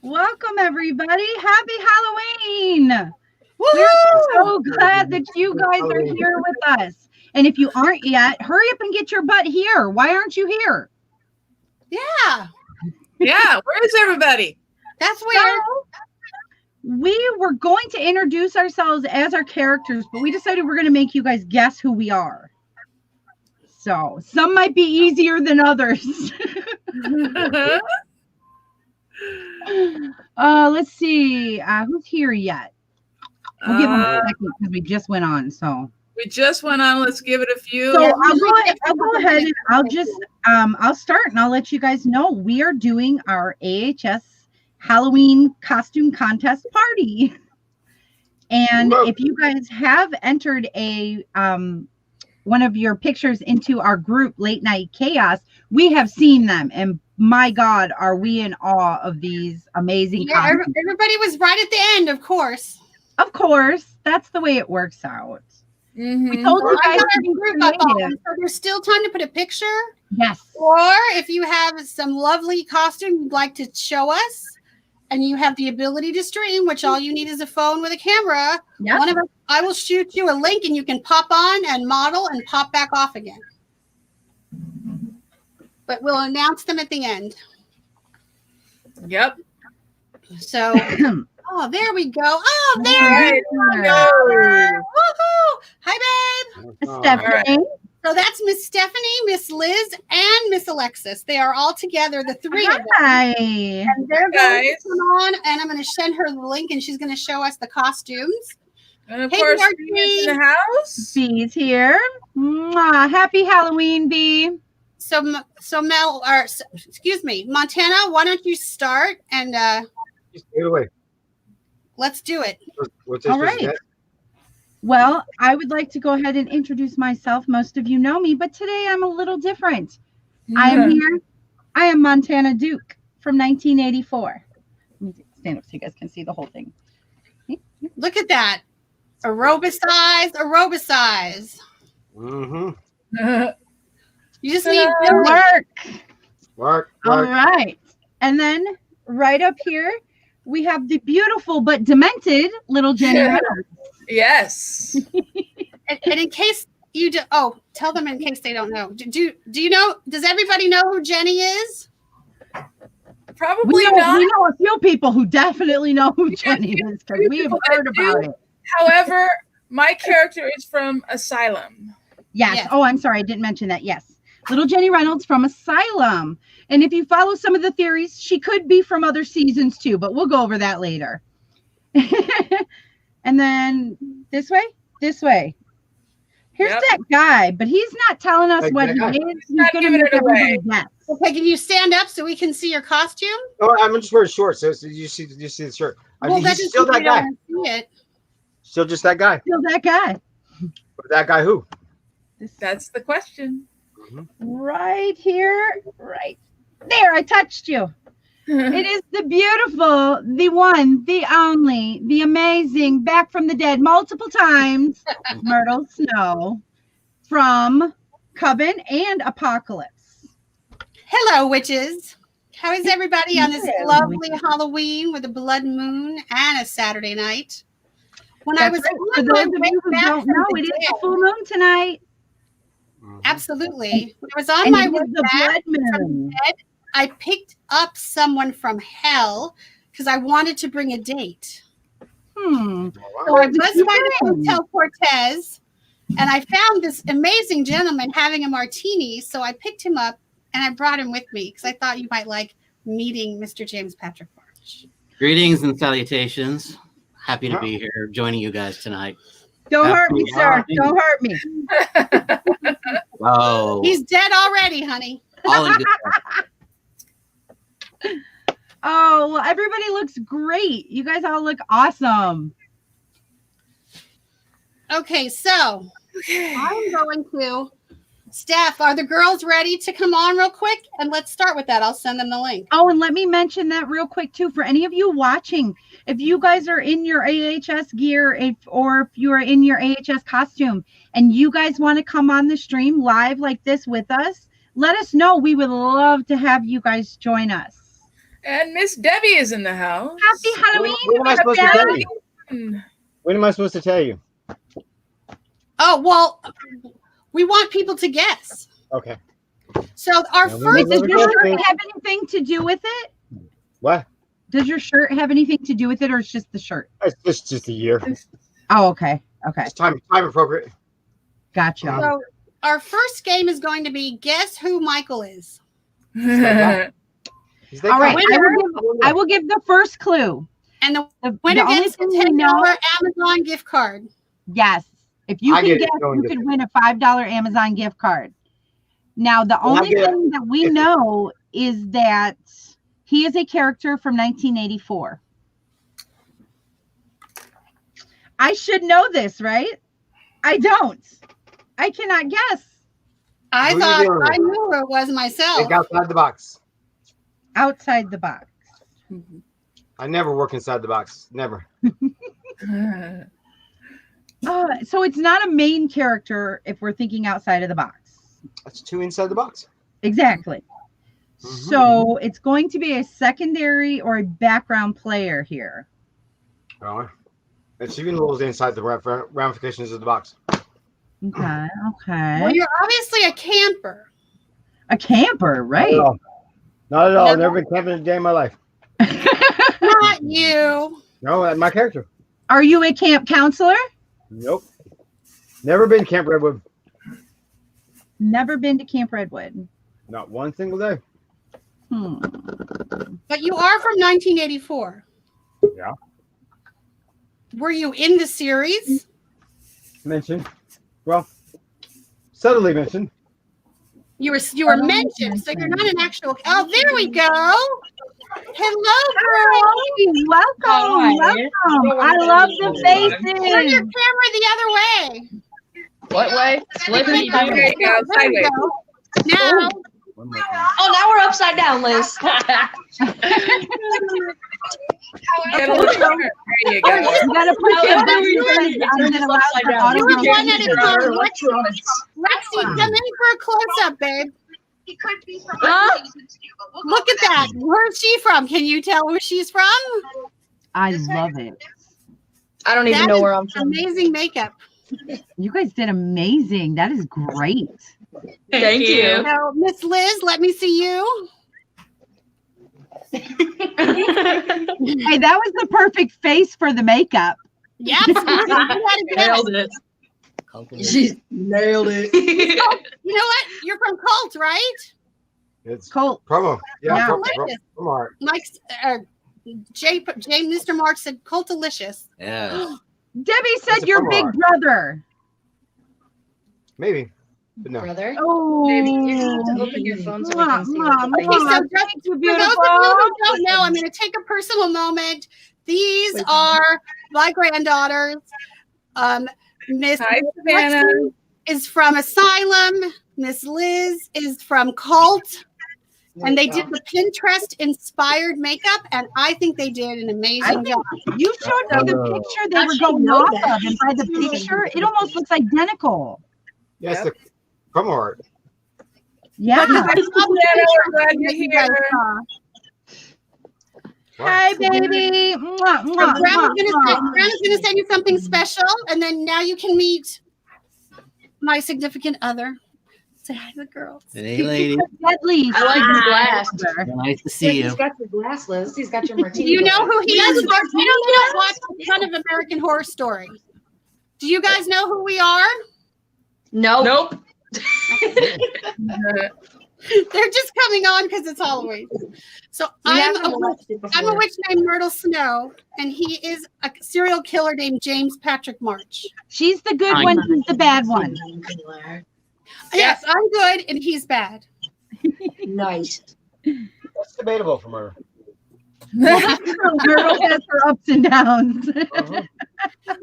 Welcome, everybody. Happy Halloween. Woo! We're so glad that you guys are here with us. And if you aren't yet, hurry up and get your butt here. Why aren't you here? Yeah, Where is everybody? that's weird. We were going to introduce ourselves as our characters, but we decided we're going to make you guys guess who we are. So some might be easier than others. Let's see. Who's here yet? We'll give them a second because we just went on. So We just went on. Let's give it a few. So I'll go ahead and I'll start and I'll let you guys know we are doing our AHS Halloween costume contest party. And if you guys have entered a one of your pictures into our group Late Night Chaos, we have seen them, and my God, are we in awe of these amazing costumes. Everybody was right at the end, of course. Of course, that's the way it works out. Mm-hmm. We told you guys to be Group up on, creative. so there's still time to put a picture. Yes. Or if you have some lovely costume you'd like to show us, and you have the ability to stream, which all you need is a phone with a camera. Yep. One of us, I will shoot you a link, and you can pop on and model and pop back off again. But we'll announce them at the end. Yep. So, oh, there we go. Oh, there Right. we go. Woohoo! Hi, babe. Stephanie. So that's Miss Stephanie, Miss Liz, and Miss Alexis. They are all together, the three of them. Hi. And they're going Guys. to come on, and I'm going to send her the link, and she's going to show us the costumes. And of Hey, course, Margie. Bee's in the house. Bee's here. Mwah. Happy Halloween, Bee. So Mel, or excuse me, Montana, why don't you start, and Just get away. let's do it. What's this? All right. Well, I would like to go ahead and introduce myself. Most of you know me, but today I'm a little different. I am here. I am Montana Duke from 1984. Let me stand up so you guys can see the whole thing. Look at that. Aerobicize. Mm-hmm. You just need Work. Mark. All right. And then right up here, we have the beautiful but demented little Jenny Reynolds. Yes. And in case you do, tell them in case they don't know. Do you know? Does everybody know who Jenny is? Probably We not. know a few people who definitely know who Jenny is because we have heard about it. However, my character is from Asylum. Yes. Yes. Oh, I'm sorry. I didn't mention that. Yes. Little Jenny Reynolds from Asylum. And if you follow some of the theories, she could be from other seasons too, but we'll go over that later. And then this way. Here's Yep. that guy, but he's not telling us Like what that he guy. is. He's not going to giving make it away. everybody guess. Okay, can you stand up so we can see your costume? Oh, I'm just wearing shorts. So you see the shirt. Well, that He's just still means that we don't guy. want to see it. Still just that guy. Still that guy. But that guy who? That's the question. Right here. Right there. I touched you. It is the beautiful, the one, the only, the amazing, back from the dead multiple times, Myrtle Snow from Coven and Apocalypse. Hello, witches. How is everybody on this Hello, lovely witches. Halloween with a blood moon and a Saturday night? When That's I was right. For on those my of way you who back don't from know, the it is dead- the full moon tonight. Absolutely. When I was on And my it way is the back blood from moon. the dead, I picked up someone from hell because I wanted to bring a date. So I was by the Hotel Cortez, and I found this amazing gentleman having a martini. So I picked him up and I brought him with me because I thought you might like meeting Mr. James Patrick March. Greetings and salutations. Happy to be here joining you guys tonight. Don't hurt me, sir. Happy Don't hurt me. Oh, He's dead already, honey. all in good Oh, well, everybody looks great. You guys all look awesome. Okay, so I'm going to Steph, are the girls ready to come on real quick? And let's start with that. I'll send them the link. Oh, and let me mention that real quick too. For any of you watching, if you guys are in your AHS gear, or if you are in your AHS costume and you guys want to come on the stream live like this with us, let us know. We would love to have you guys join us. And Miss Debbie is in the house. Happy Halloween. When am I supposed to tell you? Mm. When am I supposed to tell you? Oh, well, we want people to guess. Okay. So our Now, first Does your shirt Okay. have anything to do with it? What? Does your shirt have anything to do with it, or it's just the shirt? It's just a year. Oh, okay. Okay. It's time appropriate. Gotcha. So our first game is going to be guess who Michael is. He's that All right. guy. I will give the first clue. And the The winner only gets a thing we $10 know, Amazon gift card. yes. If you I can get it. guess, Go and you get could win a $5 Amazon gift card. Now, the Well, I only get it. thing that we know is that he is a character from 1984. I should know this, right? I don't. I cannot guess. I Who you thought dealing with? I knew who it was myself. Think outside the box. Outside the box. I never work inside the box. Never. So it's not a main character if we're thinking outside of the box. That's 2 inside the box. Exactly. Mhm. So it's going to be a secondary or a background player here. Oh, it's even rolls inside the ramifications of the box. Okay. Well, Okay. you're obviously a camper. A camper, right? Not at all. No. Never been camping a day in my life. Not you. No, that's my character. Are you a camp counselor? Nope. Never been to Camp Redwood. Never been to Camp Redwood. Not one single day. But you are from 1984. Yeah. Were you in the series? Mentioned. Well, subtly mentioned. You were mentioned, so you're not an actual. Oh, there we go. Hello, girl. Welcome. Welcome. I love the Turn faces. your camera the other way. What way? What do you There do? you go, There we sideways. go. Now, One more thing. Oh, now we're upside down, Liz. Get a little bigger. There you go. You gotta put your Oh, there we go. faces on the loud Upside for down. audio You were one at a recording. time. Electronics. Lexi, come in for a close-up, babe. Huh? Look at that. Where's she from? Can you tell where she's from? I love it. I don't even That know is where I'm from. Amazing makeup. You guys did amazing. That is great. Thank you. Now, Miss Liz, let me see you. Hey, that was the perfect face for the makeup. Yep. Do that again. Nailed it. She nailed it. You know what? You're from Cult, right? It's Colt. promo. Yeah, Yeah. promo art. Mike's Jay, Mr. Mark said Cultalicious. Yeah. Debbie That's said a your promo big art. brother. Maybe. But no. Brother. Oh. Maybe you have to open your phone so we can see what the Okay, thing so is. just Thank you, for those of you beautiful. who don't know, I'm going to take a personal moment. These are my granddaughters. Miss Hi, Savannah. Lexi is from Asylum. Miss Liz is from Cult. And they did the Pinterest-inspired makeup, and I think they did an amazing job. You showed me the picture they were going off of, and by the picture, it almost looks identical. Yes, the promo art. Yeah. Because I saw the Savannah, picture we're glad that you're you guys here. saw. Hi, baby. Mwah, So mwah, Grandma's mwah, gonna send you something special, and then now you can meet my significant other. Say hi to the girls. Hey, lady. Deadly. I like the glass. Nice to see He's you. got your glass, Liz. He's got your martini. Do you know glass. who he is? I know you don't watch a ton of American Horror Story. Do you guys know who we are? Nope. They're just coming on because it's Halloween. So I'm a witch named Myrtle Snow, and he is a serial killer named James Patrick March. She's the good one. He's the bad one. Yes, I'm good, and he's bad. Nice. That's debatable for murder. Myrtle has her ups and downs. Uh-huh.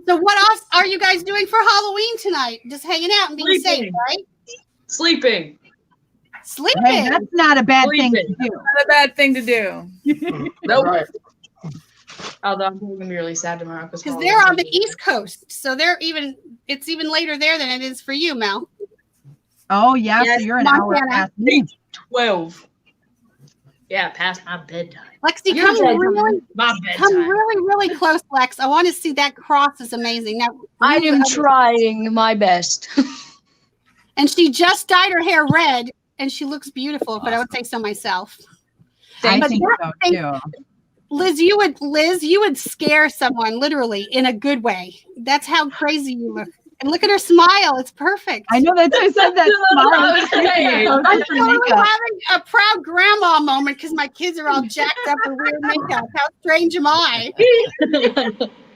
So what else are you guys doing for Halloween tonight? Just hanging out and being safe, Sleeping. right? Sleeping. Sleeping. Hey, that's not a bad thing to Sleeping. do. Not a bad thing to do. Nope. Right. Although I'm going to be really sad tomorrow Because they're on the East Coast, so it's even later there than it is for you, Mel. Oh, yeah. Yes, So you're an hour Montana. past me. 12. Yeah, past my bedtime. Lexi, Your come bedtime. really, My come bedtime. really close, Lex. I want to see that cross. Is amazing. Now, I am trying my best. and she just dyed her hair red, and she looks beautiful. But I would say so myself. I But think that so thing- too. Liz, you would scare someone literally in a good way. That's how crazy you look. And look at her smile. It's perfect. I know that's why I said that smile. I'm totally having a proud grandma moment because my kids are all jacked up with weird makeup. How strange am I?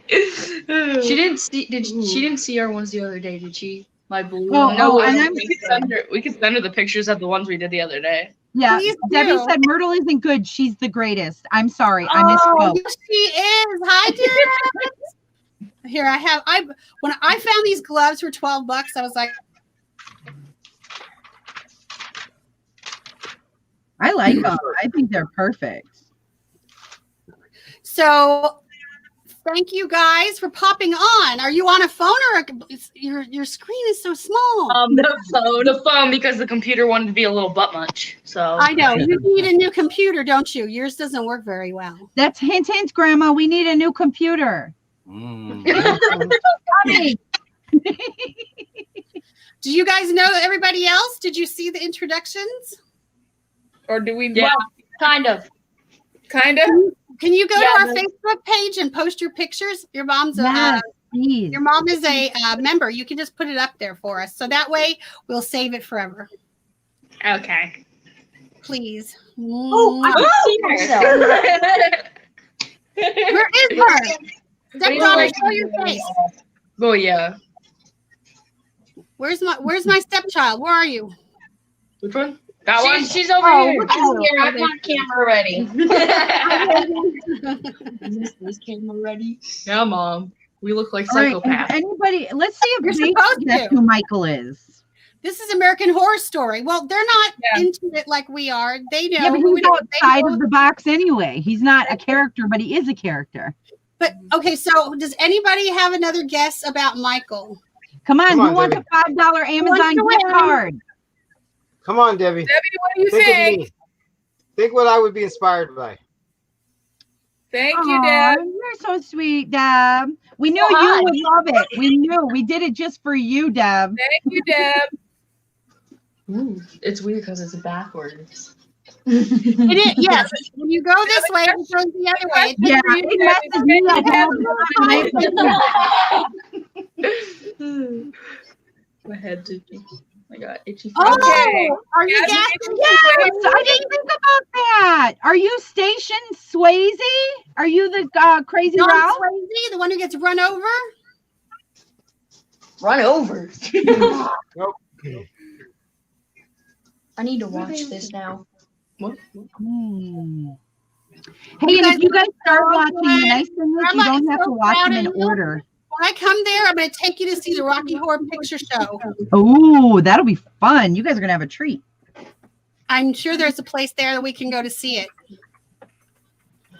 She didn't see our ones the other day, did she? My blue Oh, one. oh, and I'm We could send her the pictures of the ones we did the other day. yeah. Please Debbie do. said Myrtle isn't good. She's the greatest. I'm sorry, I Oh, misspoke. yes, she is. Hi, Dad. Here when I found these gloves for $12, I was like, I like them. I think they're perfect. so. Thank you guys for popping on. Are you on a phone or your screen is so small? The phone because the computer wanted to be a little butt munch. So I know you need a new computer, don't you? Yours doesn't work very well. That's hint, hint, Grandma. We need a new computer. Coming. Do you guys know everybody else? Did you see the introductions? Or do we? Yeah. Kind of. Kind of. Can you go to Yeah, our Facebook page and post your pictures? Your mom's Yes, please. your mom is a member. You can just put it up there for us, so that way we'll save it forever. Okay. Please. Oh, I can see myself. Where is her? Stepdaughter, show your face. Oh yeah. Where's my stepchild? Where are you? Which one? That one? She's over Oh, here. look at her. Here, I've got camera ready. Is camera ready? Yeah, Mom. We look like All right, psychopaths. anybody, let's see You're if they supposed guess to. who Michael is. This is American Horror Story. Well, they're not Yeah. into it like we are. They know. Yeah, but who he's it is. They outside know- of the box anyway. He's not a character, but he is a character. But okay, so does anybody have another guess about Michael? Come on, Come who on, wants Debbie. a $5 Amazon to gift win? card? Come on, Debbie. Debbie, what do you Think of think? me. Think what I would be inspired by. Thank you, Aw, Deb. you're so sweet, Deb. We knew Oh, you hi. would love it. We knew. We did it just for you, Deb. Thank you, Deb. Ooh, it's weird because it's backwards. It is, yes. When you go this way, it goes the other way. It's Yeah, for you. it messes me up all the time. My head's itchy. I got itchy. Oh, Okay. are you Yes, guessing? Yes, I didn't think about that. Are you Station Swayze? Are you the crazy John Ralph? Swayze, the one who gets run over? Run over. Nope. I need to watch this now. What? Hmm. Hey, and if you guys start watching, the nice thing is you don't have to watch them in order. When I come there, I'm going to take you to see the Rocky Horror Picture Show. Oh, that'll be fun. You guys are gonna have a treat. I'm sure there's a place there that we can go to see it.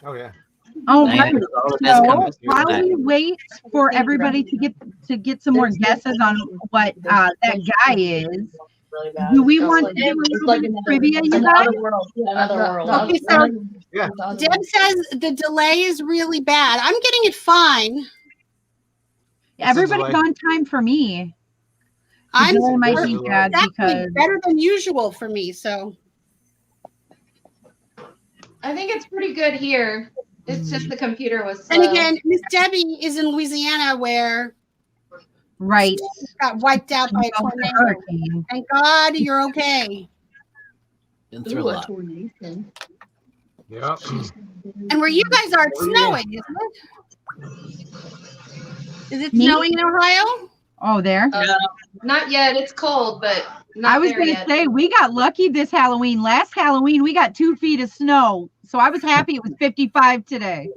Oh yeah. Oh, Thank right. you. That's So coming through while that. we wait for everybody to get some more guesses on what that guy is, Really bad. do we It's want like- to do a it's little like bit of another- trivia, you another guys? world. Yeah, another world. Okay, so Yeah. Deb says the delay is really bad. I'm getting it fine. Everybody's on time for me. The I'm delay might be Exactly. bad because better than usual for me. So I think it's pretty good here. It's just the computer was slow. and again, Miss Debbie is in Louisiana where right. it got wiped out by a Oh, the tornado. hurricane. Thank God you're okay. Been through a Ooh, a lot. tornado. Yep. And where you guys are, it's snowing, isn't it? Is it Me? snowing in Ohio? Oh, there. Not yet. It's cold, but not I was there gonna yet. say we got lucky this Halloween. Last Halloween we got 2 feet of snow, so I was happy it was 55 today.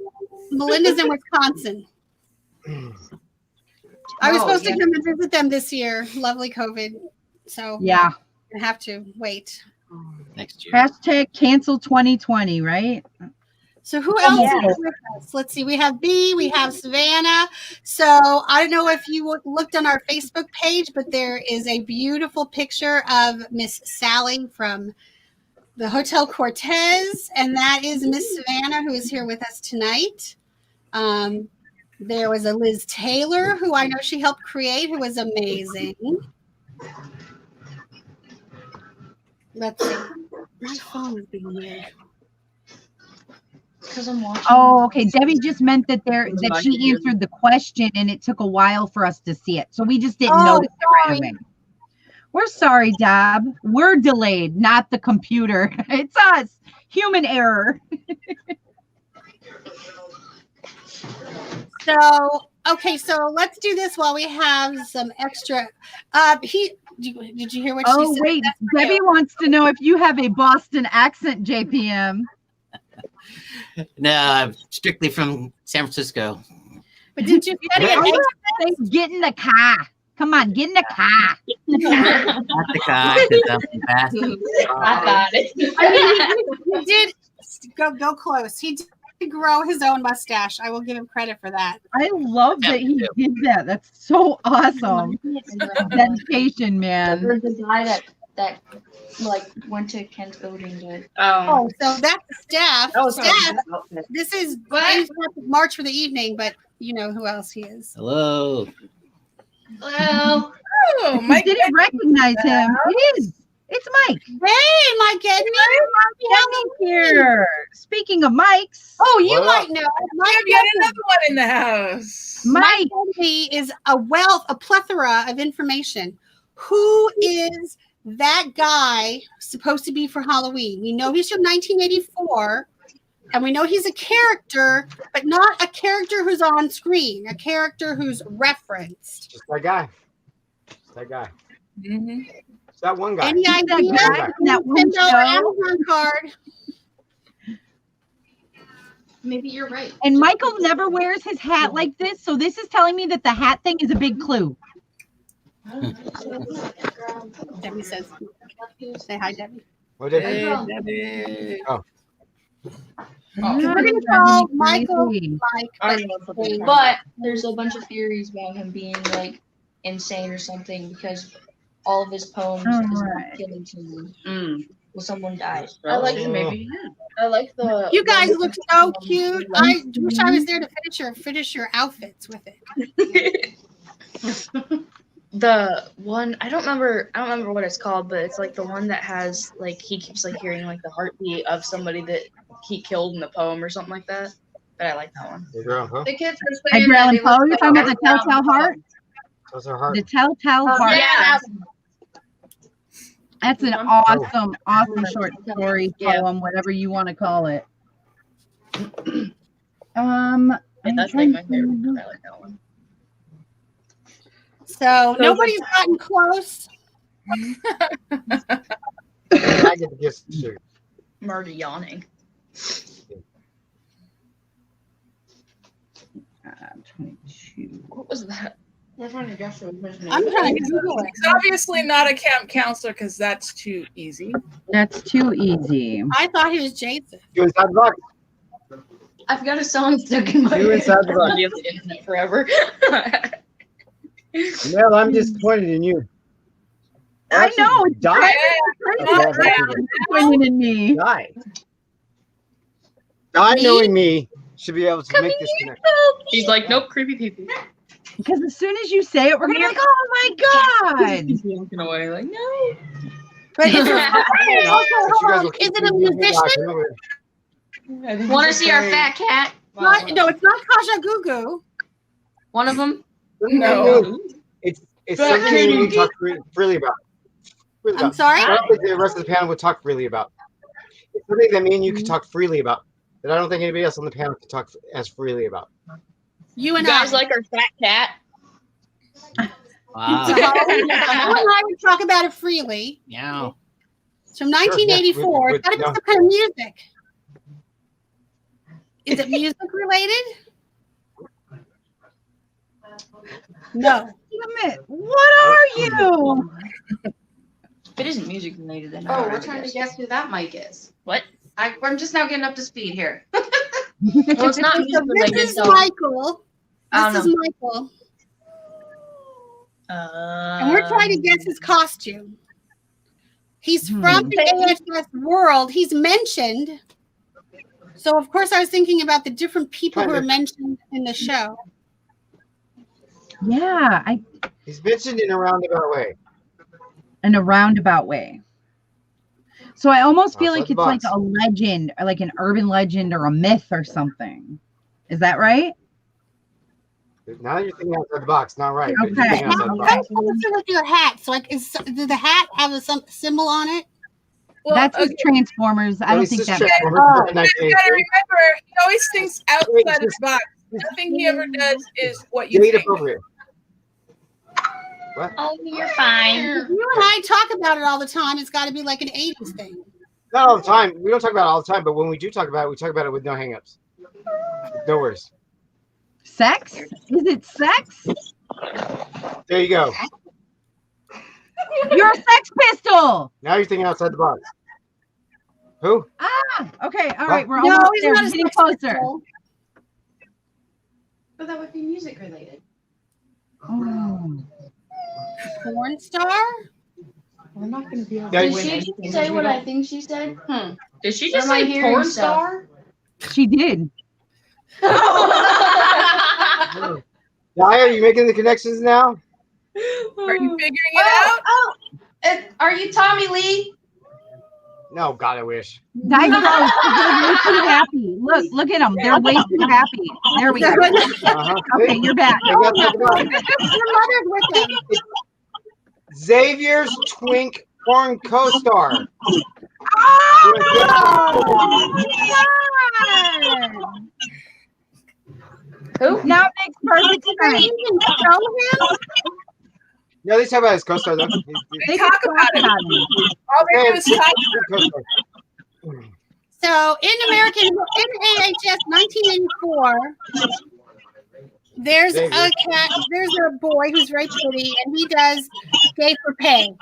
Melinda's in Wisconsin. I was Oh, supposed yeah. to come and visit them this year. Lovely COVID. So Yeah. I have to wait. Next year. Hashtag cancel 2020. Right. So who else Yeah. is with us? Let's see. We have B, we have Savannah. So I don't know if you looked on our Facebook page, but there is a beautiful picture of Miss Sally from the Hotel Cortez, and that is Miss Savannah, who is here with us tonight. There was a Liz Taylor, who I know she helped create, who was amazing. Let's see. My phone is being weird. Because I'm watching. Oh, okay. Debbie just meant that she answered the question and it took a while for us to see it. So we just didn't notice it right away. We're sorry, Deb. We're delayed, not the computer. It's us. Human error. So let's do this while we have some extra. Did you hear what she said? Oh, wait. Debbie wants to know if you have a Boston accent, JPM. No, I'm strictly from San Francisco. But did you get in the car? Come on, get in the car. Not the car, 'cause I'm fast. I got it. He did go close. He did grow his own mustache. I will give him credit for that. I love that he did that. That's so awesome. Dedication, man. There's a guy that like went to Kent's building, but So that's Steph. Steph, this is March for the evening, but you know who else he is. Hello. Hello. Oh, I Mike didn't recognize him. It is. It's Mike. Hey, Mike Edney. Mike here. Speaking of Mikes. Oh, you might know. We have yet another one in the house. Mike Edney is a plethora of information. Who is that guy supposed to be for Halloween? We know he's from 1984, and we know he's a character, but not a character who's on screen, a character who's referenced. Just that guy. Just that guy. Mm-hmm. It's that one guy. Any idea? That one Nintendo show. Amazon card. Maybe you're right. And Michael never wears his hat like this, so this is telling me that the hat thing is a big clue. Debbie says, say hi, Debbie. What did Hey, he? Debbie. Oh. We're going to call Michael Mike. but there's a bunch of theories about him being like insane or something because all of his poems is about killing someone. Well, someone dies. I like maybe. I like the. You guys look so cute. I wish I was there to finish your outfits with it. The one I don't remember what it's called, but it's like the one that has like he keeps like hearing like the heartbeat of somebody that he killed in the poem or something like that. But I like that one. The kids are saying Edgar Allan that Poe, you're talking about the Telltale Heart? That's her heart. The Telltale Heart. Yeah. That's an awesome short story poem, whatever you want to call it. That's like my favorite. I like that one. So nobody's gotten close. I get the gifts too. I'm already yawning. 22. What was that? I'm trying to Google it. It's obviously not a camp counselor because that's too easy. That's too easy. I thought he was Jason. You inside the box. I've got a song stuck in my You head. inside the box. Be on the internet forever. Mel, I'm disappointed in you. I know. Die. Disappointed in me. Die. Die knowing me should be able to make this connection. He's like, nope, creepy people. Because as soon as you say it, we're gonna be like, "Oh my god!" He's walking away like, no. But is You guys will keep it a musician? Want to see our fat cat? No, it's not Kaja Gugu. One of them? No. It's something that you can talk freely about. I'm sorry? I don't think the rest of the panel would talk freely about. It's something that me and you could talk freely about that I don't think anybody else on the panel could talk as freely about. You and You guys I. like our fat cat? Wow. You and I would talk about it freely. Yeah. It's from 1984. It's got to be some kind of music. Is it music related? No. Damn it. What are you? If it isn't music related, then Oh, we're trying to guess who that mic is. What? I'm just now getting up to speed here. Well, it's not So music this related. is So, Michael. I This don't is Michael. And we're trying to guess his costume. He's from the AHS world. He's mentioned. So, of course, I was thinking about the different people who are mentioned in the show. Yeah, He's mentioned in a roundabout way. In a roundabout way. So I almost feel like Outside it's the like box. a legend, or like an urban legend or a myth or something. Is that right? Now you're thinking outside the box. Not right. But Okay. you're thinking outside the How box. close with your hat? So, like, does the hat have a symbol on it? Well, That's his Transformers. I don't think that. You gotta remember, he always thinks outside of the box. Nothing he ever does is what you Date think. appropriate. What? Oh, you're fine. You and I talk about it all the time. It's got to be like an 80s thing. Not all the time. We don't talk about it all the time, but when we do talk about it, we talk about it with no hangups. No worries. Sex? Is it sex? There you go. You're a Sex Pistol. Now you're thinking outside the box. Who? Ah, okay. All right. We're No, almost he's there. not We're a getting Sex closer. Pistol. But that would be music related. Oh. Porn star? We're not going to be able Yeah, to Did win she anything just say we what don't- I think she said? Did she Or just am I say hearing porn stuff? star? She did. Are you making the connections now? Are you figuring it out? Oh, are you Tommy Lee? No, God, I wish. They're way too happy. Look at them. They're way too happy. There we go. Okay, you're back. They got something about it. Your mother's with him. Xavier's twink porn co-star. Who? Now it makes perfect sense. No, they talk about his co-star though. They talk about it. All they do is talk about it. So in AHS 1984, there's a cat, there's a boy who's very pretty, and he does gay for pay.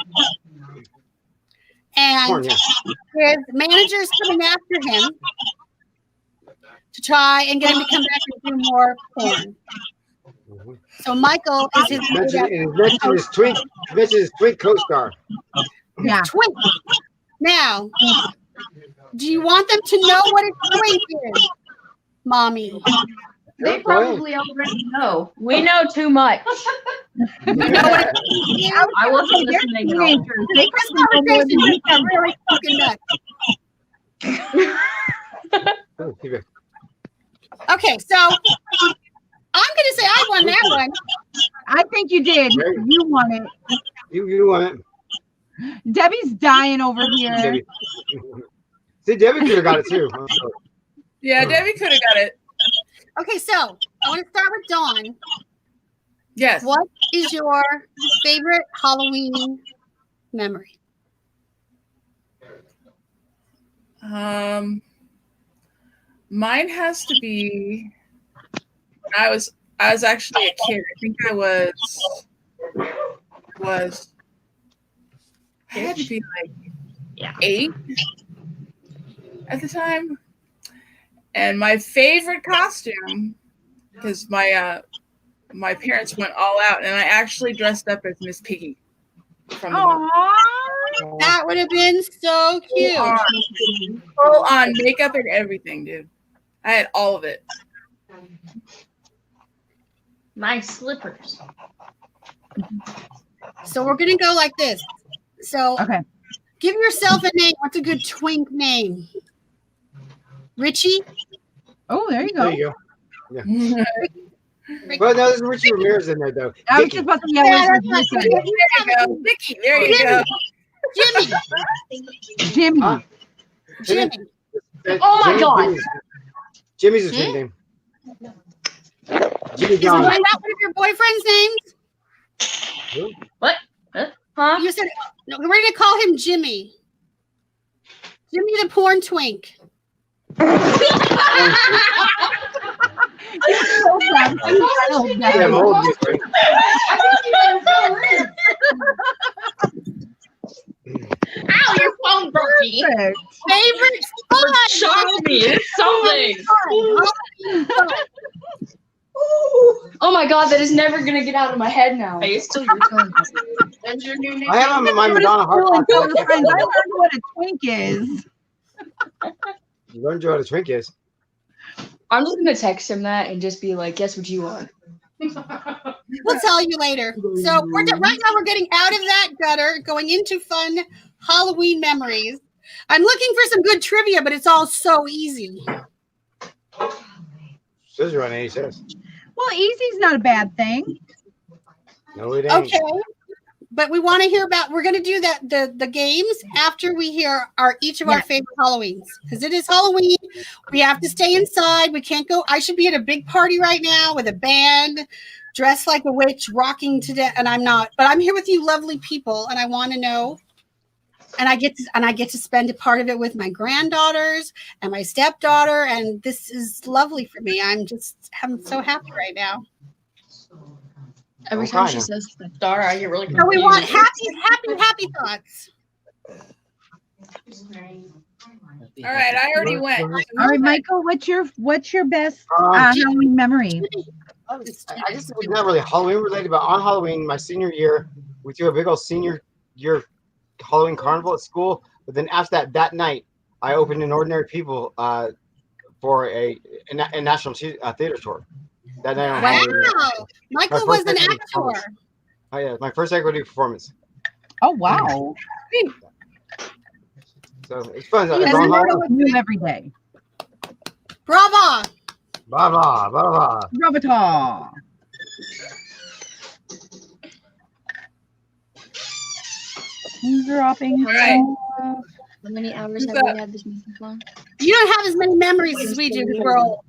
And his manager's coming after him to try and get him to come back and do more porn. So Michael is his mentioned his twink co-star. Yeah. Twink. Now, do you want them to know what a twink is, Mommy? They probably already know. We know too much. You know what a twink is? I wasn't listening at all. This conversation just got really fucking nuts. Okay, so I'm gonna say I won that one. I think you did. You won it. You won it. Debbie's dying over here. Debbie. See, Debbie could have got it too. Yeah, Debbie could have got it. Okay, so I want to start with Dawn. Yes. What is your favorite Halloween memory? Mine has to be. I was actually a kid. I think I had to be like 8 at the time. And my favorite costume, because my parents went all out, and I actually dressed up as Miss Piggy. From That would have been so cute. Full on makeup and everything, dude. I had all of it. My slippers. So we're gonna go like this. So okay, give yourself a name. What's a good twink name? Richie. Oh, there you go. There you go. Yeah. Well, no, there's Richie Ramirez in there though. I was just about to that's there you go. Vicky, there you go. Jimmy. Huh? Jimmy. Oh my God. Jimmy's his name. Jimmy Is John. that one of your boyfriend's names? What? Huh? You said no. We're gonna call him Jimmy. Jimmy the porn twink. You're so bad. So bad. Yeah, mold this thing. Ow, your phone broke me. Favorite fun. Shocked me. It's something. Oh my God, that is never gonna get out of my head now. Hey, it's still your turn. That's your new name. I have them in my Madonna heart. I learned what a twink is. You learned what a twink is. I'm just gonna text him that and just be like, "Guess what you are." We'll tell you later. So right now we're getting out of that gutter, going into fun Halloween memories. I'm looking for some good trivia, but it's all so easy. Says you're on AHS. Well, easy's not a bad thing. No, it ain't. Okay. But we want to hear about, we're going to do that the games after we hear each of our favorite Halloweens. Because it is Halloween. We have to stay inside. We can't go. I should be at a big party right now with a band, dressed like a witch, rocking to death. And I'm not. But I'm here with you lovely people. And I want to know. And I get to spend a part of it with my granddaughters and my stepdaughter. And this is lovely for me. I'm so happy right now. Every time she says stepdaughter, I get really confused. So we want happy thoughts. All right, I already went. All right, Michael, what's your best Halloween memory? It's not really Halloween related, but on Halloween, my senior year, we threw a big old senior year Halloween carnival at school. But then after that night, I opened an Ordinary People for a national theater tour. That night on Halloween. Wow, Michael was an actor. Oh yeah, my first equity performance. Oh wow! So it's fun. You learn new every day. Bravo! Blah blah blah blah. Bravo! Dropping. All right. How many hours have we had this meeting for? You don't have as many memories as we do, because we're old.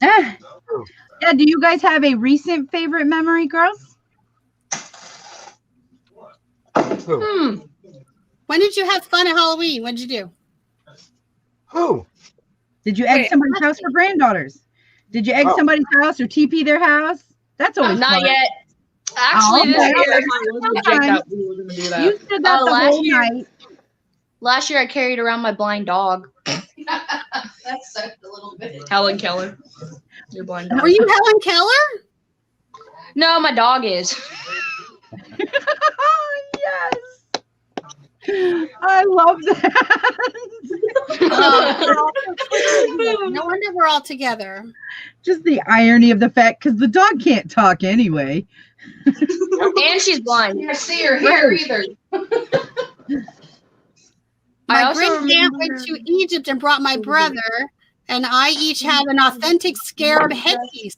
Yeah, do you guys have a recent favorite memory, girls? Who? When did you have fun at Halloween? What did you do? Who? Did you egg somebody's house for granddaughters? Did you egg somebody's house or TP their house? That's always not fun. yet. Actually, this year we were gonna do that. You said that the whole night. Last year, I carried around my blind dog. That sucked a little bit. Helen Keller. Your blind dog. Were you Helen Keller? No, my dog is. Yes. I love that. No wonder we're all together. Just the irony of the fact, because the dog can't talk anyway. And she's blind. You can't see her hair either. My great aunt went to Egypt and brought my brother, and I each had an authentic scarab headpiece,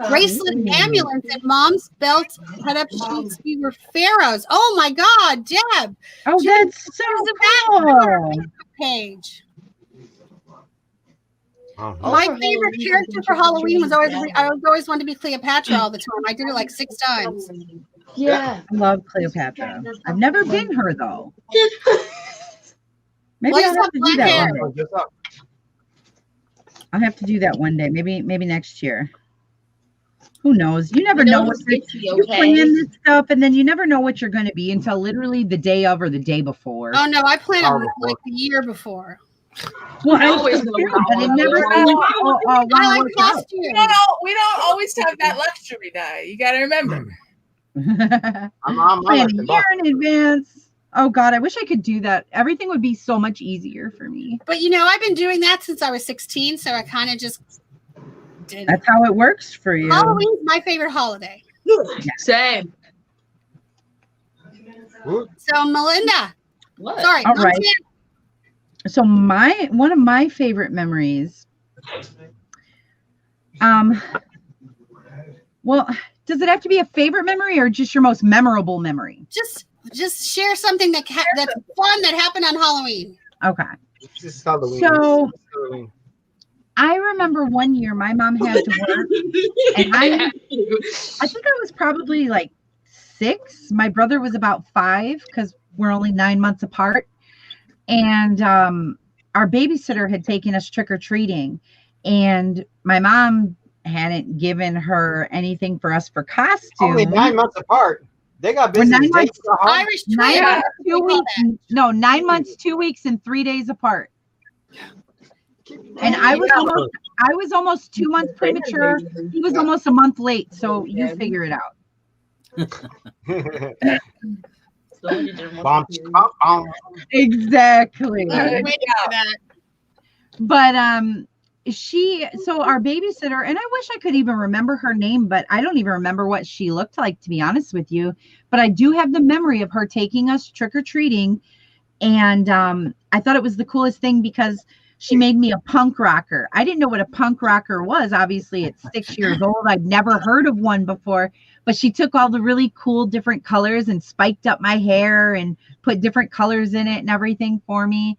bracelet, ambulance, and mom's belt cut up sheets. We were pharaohs. Oh my God, Deb! Oh, that's so cool. Page. My favorite character for Halloween was I always wanted to be Cleopatra all the time. I did it like 6 times. Yeah, I love Cleopatra. I've never been her though. Maybe I'll have to do that one day. I'll have to do that one day. Maybe next year. Who knows? You never know what you plan this stuff, and then you never know what you're going to be until literally the day of or the day before. Oh no, I plan it like the year before. Well, I always know, but it never I like costumes. We don't always have that luxury, guy. You got to remember. I'm planning a year in advance. Oh God, I wish I could do that. Everything would be so much easier for me. But you know, I've been doing that since I was 16, so I kind of just did. That's how it works for you. Halloween's my favorite holiday. Yeah. Same. So Melinda. What? Sorry. All right. So one of my favorite memories. Well, does it have to be a favorite memory or just your most memorable memory? Just share something that's fun that happened on Halloween. Okay. This is Halloween. So I remember one year my mom had to work, and I think I was probably like 6. My brother was about 5 because we're only 9 months apart. And our babysitter had taken us trick-or-treating, and my mom hadn't given her anything for us for costumes. Only 9 months apart. They got busy. 9 months, Irish 9 months, 2 weeks. No, 9 months, 2 weeks, and 3 days apart. And I was almost 2 months premature. He was almost a month late. So you figure it out. Exactly. That. But so our babysitter, and I wish I could even remember her name, but I don't even remember what she looked like, to be honest with you. But I do have the memory of her taking us trick-or-treating. And I thought it was the coolest thing because she made me a punk rocker. I didn't know what a punk rocker was. Obviously, it's 6 years old. I'd never heard of one before. But she took all the really cool different colors and spiked up my hair and put different colors in it and everything for me.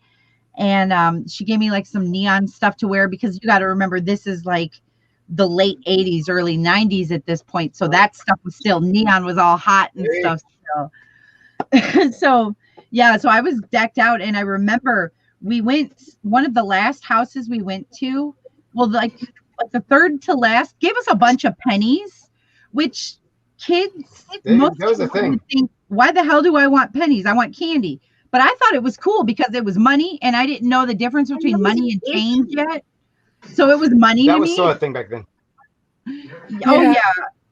And she gave me like some neon stuff to wear because you got to remember this is like the late 80s, early 90s at this point. So that stuff was still, neon was all hot and stuff still. So I was decked out, and I remember we went, one of the last houses we went to, well, like the third to last, gave us a bunch of pennies, which kids, most that was the thing. would think, why the hell do I want pennies? I want candy. But I thought it was cool because it was money, and I didn't know the difference between money and change yet. So it was money to me. That was still a thing back then. Oh, yeah.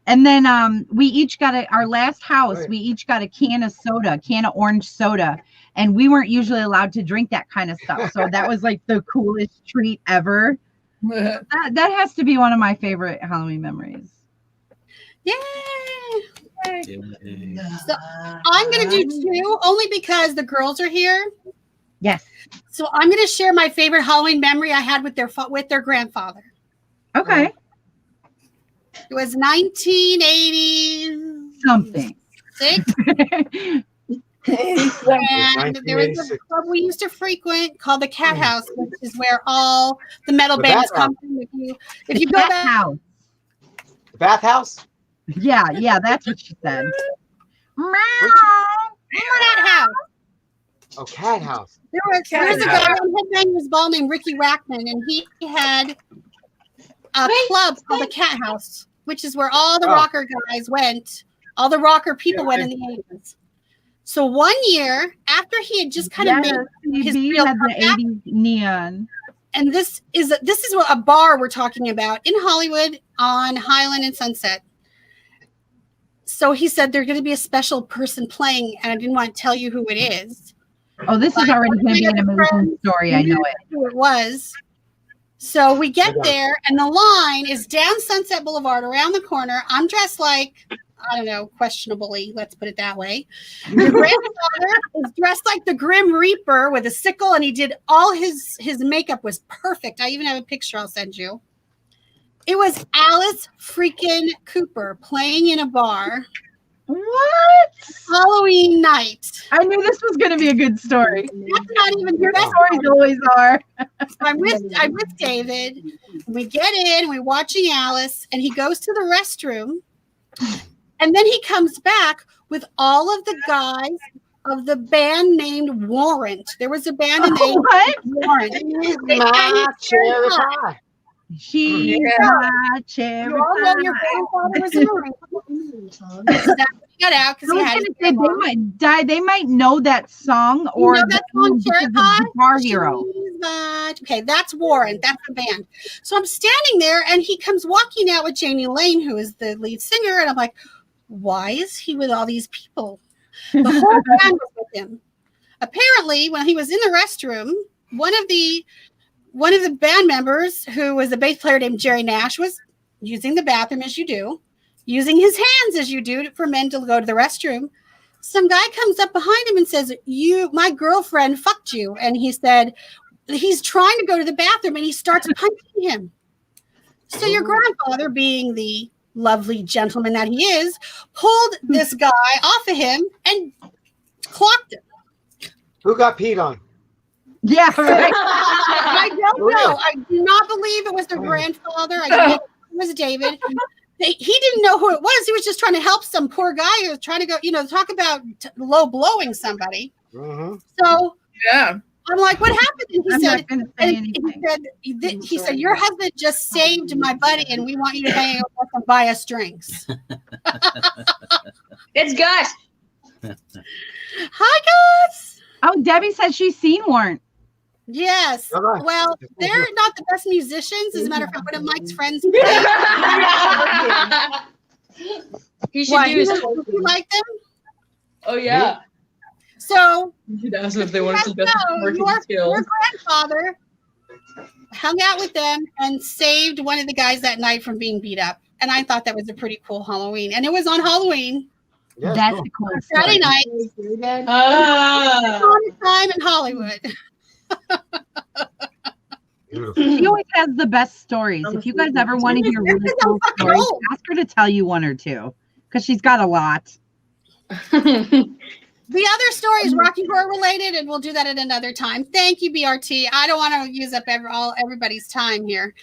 And then we each got our last house, we each got a can of orange soda. And we weren't usually allowed to drink that kind of stuff. So that was like the coolest treat ever. That has to be one of my favorite Halloween memories. Yay! So I'm going to do two only because the girls are here. Yes. So I'm going to share my favorite Halloween memory I had with their grandfather. Okay. It was 1980 something. And there was a club we used to frequent called the Cat House, which is where all the metal bands come from. If you go back, the bathhouse. Yeah, that's what she said. Cat House. Oh, Cat House. There was a guy on Headbangers Ball named Ricky Rackman, and he had a club called the Cat House, which is where all the rocker guys went. All the rocker people went in the 80s. So one year after he had just kind of made his real comeback, the 80s neon. And this is a bar we're talking about in Hollywood on Highland and Sunset. So he said there's going to be a special person playing, and I didn't want to tell you who it is. Oh, this is already going to be an amazing story. I know it. Who it was. So we get there, and the line is down Sunset Boulevard around the corner. I'm dressed like, I don't know, questionably, let's put it that way. The grandfather is dressed like the Grim Reaper with a sickle, and he did all his makeup was perfect. I even have a picture I'll send you. It was Alice freaking Cooper playing in a bar. What? Halloween night. I knew this was going to be a good story. That's not even your stories always are. I'm with David. We get in, we're watching Alice, and he goes to the restroom. And then he comes back with all of the guys of the band named Warrant. There was a band named Warrant. She's my cherry pie. You all know your grandfather was a Marine. Got out because he had. They might die. They might know that song or that song, Cherry Pie. Guitar Hero. Okay, that's Warrant. That's the band. So I'm standing there, and he comes walking out with Janie Lane, who is the lead singer, and I'm like, why is he with all these people? The whole band was with him. Apparently, when he was in the restroom, one of the band members, who was a bass player named Jerry Nash, was using the bathroom as you do, using his hands as you do for men to go to the restroom. Some guy comes up behind him and says, my girlfriend fucked you. And he said, he's trying to go to the bathroom, and he starts punching him. So your grandfather, being the lovely gentleman that he is, pulled this guy off of him and clocked him. Who got peed on? Yeah, right. I don't know. I do not believe it was their grandfather. I think it was David. He didn't know who it was. He was just trying to help some poor guy who was trying to go, talk about low blowing somebody. Mm-hmm. So yeah, I'm like, what happened? And he said, your husband just saved my buddy, and we want you to hang out with us and buy us drinks. It's Gus. Hi, Gus. Oh, Debbie said she's seen Warrant. Yes. Right. Well, they're not the best musicians. As a matter of fact, one of Mike's friends. He should What, do you his like them? Oh yeah. So You should ask them if they want yes, some best no, marketing your skills. grandfather hung out with them and saved one of the guys that night from being beat up. And I thought that was a pretty cool Halloween. And it was on Halloween. Yeah, That's cool. a cool Friday story. night. Ah. On time in Hollywood. Beautiful. She always has the best stories. If you guys ever want to hear really cool stories, ask her to tell you one or two, because she's got a lot. The other story is Rocky Horror related, and we'll do that at another time. Thank you, BRT. I don't want to use up everybody's time here.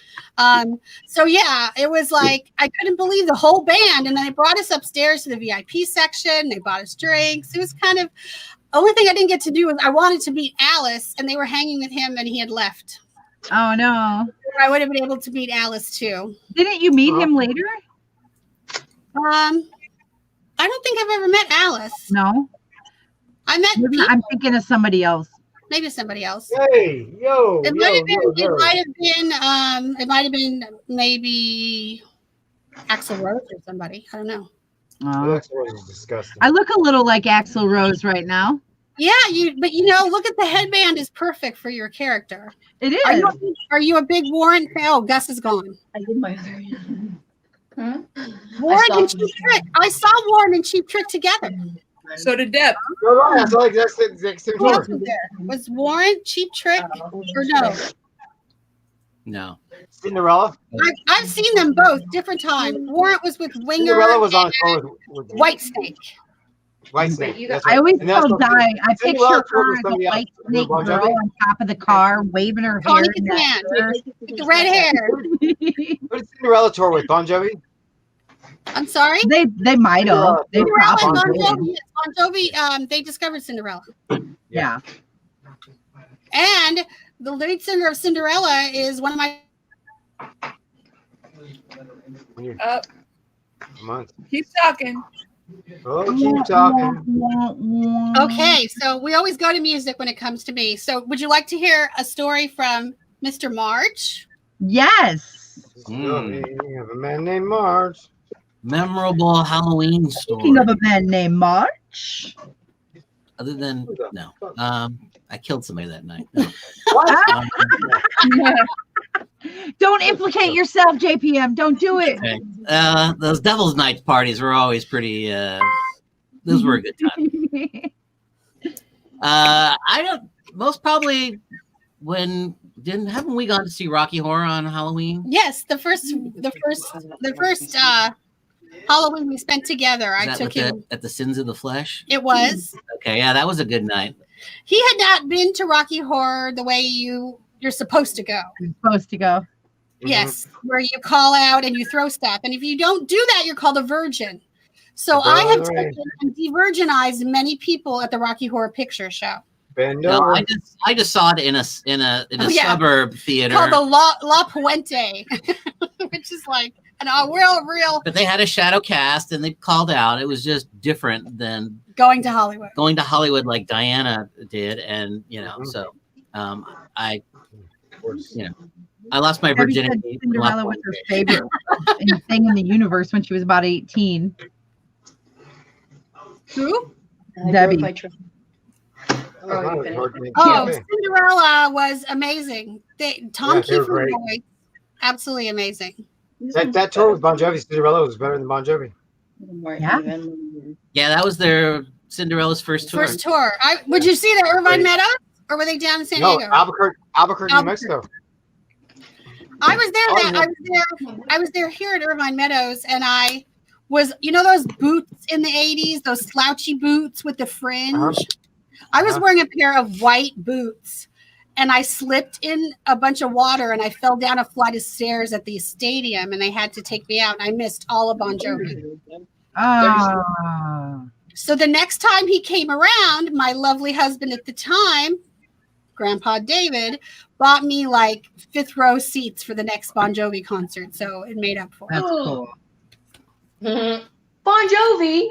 So yeah, it was like I couldn't believe the whole band, and then they brought us upstairs to the VIP section. They bought us drinks. It was kind of only thing I didn't get to do was I wanted to meet Alice, and they were hanging with him, and he had left. Oh no! I would have been able to meet Alice too. Didn't you meet him later? I don't think I've ever met Alice. No. I met Maybe people. I'm thinking of somebody else. Maybe somebody else. Hey, yo, It yo, might have been. yo, yo. It might have been maybe Axl Rose or somebody. I don't know. Oh. That's what is disgusting. I look a little like Axl Rose right now. Yeah, but look at the headband is perfect for your character. It is. Are you a big Warren fan? Oh, Gus is gone. I did my other hand. Huh? Warren and Cheap Trick. I saw Warren and Cheap Trick together. So did Deb. No, I saw like that's the exact same Who else tour. was there? Was Warren, Cheap Trick, or no? No. Cinderella. I've seen them both different times. Warren was with Winger. Cinderella was on tour with White Snake. White Snake. That's I right. always And that's tell what- Di, I Cinderella picture toured her with as a somebody else. white snake Bon girl Jovi? on top of the car, waving her hair. Tony in that Katan, shirt. with the red hair. Who did Cinderella tour with? Bon Jovi? I'm sorry. They might have. They Cinderella and probably Bon did. Jovi. Bon Jovi. They discovered Cinderella. Yeah. And the lead singer of Cinderella is one of my. Come on. Keep talking. Oh, keep talking. Okay, so we always go to music when it comes to me. So would you like to hear a story from Mr. March? Yes. We have a man named Marge. Memorable Halloween story. Speaking of a man named March. Other than no, I killed somebody that night. No. What? Don't implicate yourself, JPM. Don't do it. Okay. Those Devil's Night parties were always pretty. Those were a good time. I don't. Most probably when haven't we gone to see Rocky Horror on Halloween? Yes, the first Halloween we spent together. I took him at the Sins of the Flesh. It was. Okay, yeah, that was a good night. He had not been to Rocky Horror the way you're supposed to go. You're supposed to go. Yes, where you call out and you throw stuff. And if you don't do that, you're called a virgin. So I have taken and de-virginized many people at the Rocky Horror Picture Show. No, I just saw it in a suburb theater called the La Puente, which is like a real. But they had a shadow cast and they called out. It was just different than going to Hollywood. Going to Hollywood like Diana did, and so I lost my virginity. Cinderella was her favorite thing in the universe when she was about 18. Who? Debbie. Cinderella was amazing. Tom Kiefer voice, absolutely amazing. That tour with Bon Jovi, Cinderella was better than Bon Jovi. Yeah, that was their Cinderella's first tour. Would you see the Irvine Meadows, or were they down in San Diego? Albuquerque, New Mexico. I was there. I was there here at Irvine Meadows, and I was, those boots in the 80s, those slouchy boots with the fringe. I was wearing a pair of white boots, and I slipped in a bunch of water, and I fell down a flight of stairs at the stadium, and they had to take me out, and I missed all of Bon Jovi. So the next time he came around, my lovely husband at the time, Grandpa David, bought me like 5th row seats for the next Bon Jovi concert, so it made up for it. That's cool. Bon Jovi.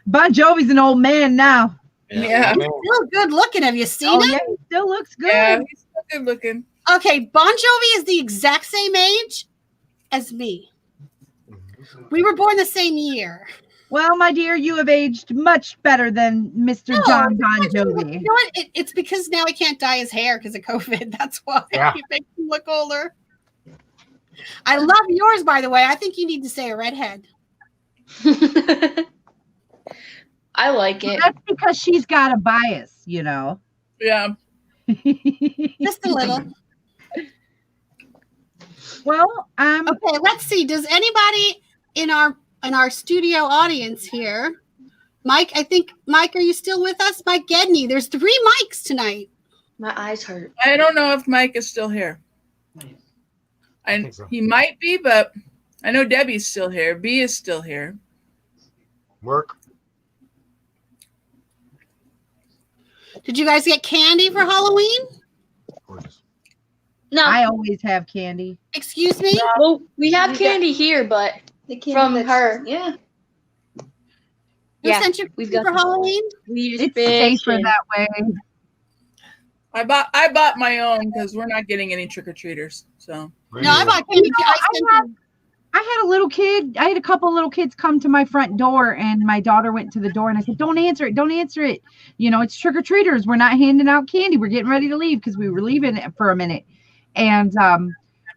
Bon Jovi's an old man now. Yeah. He's still good looking. Have you seen him? Yeah, he still looks good. Yeah, he's still good looking. Okay, Bon Jovi is the exact same age as me. We were born the same year. Well, my dear, you have aged much better than Mr. John Bon Jovi. You know what? It's because now he can't dye his hair because of COVID. That's why he makes him look older. I love yours, by the way. I think you need to say a redhead. I like it. That's because she's got a bias, you know. Yeah. Just a little. Well, okay, let's see. Does anybody in our studio audience here, Mike, Mike, are you still with us? Mike Gedney. There's 3 Mikes tonight. My eyes hurt. I don't know if Mike is still here. He might be, but I know Debbie's still here. B is still here. Work. Did you guys get candy for Halloween? No. I always have candy. Excuse me? Well, we have candy here, but from her. Yeah. Who sent you we've for got Halloween? It's safer that way. I bought my own because we're not getting any trick-or-treaters. So no, I bought candy. I had a little kid. I had a couple little kids come to my front door, and my daughter went to the door, and I said, "Don't answer it. Don't answer it. You know, it's trick-or-treaters. We're not handing out candy. We're getting ready to leave because we were leaving for a minute." And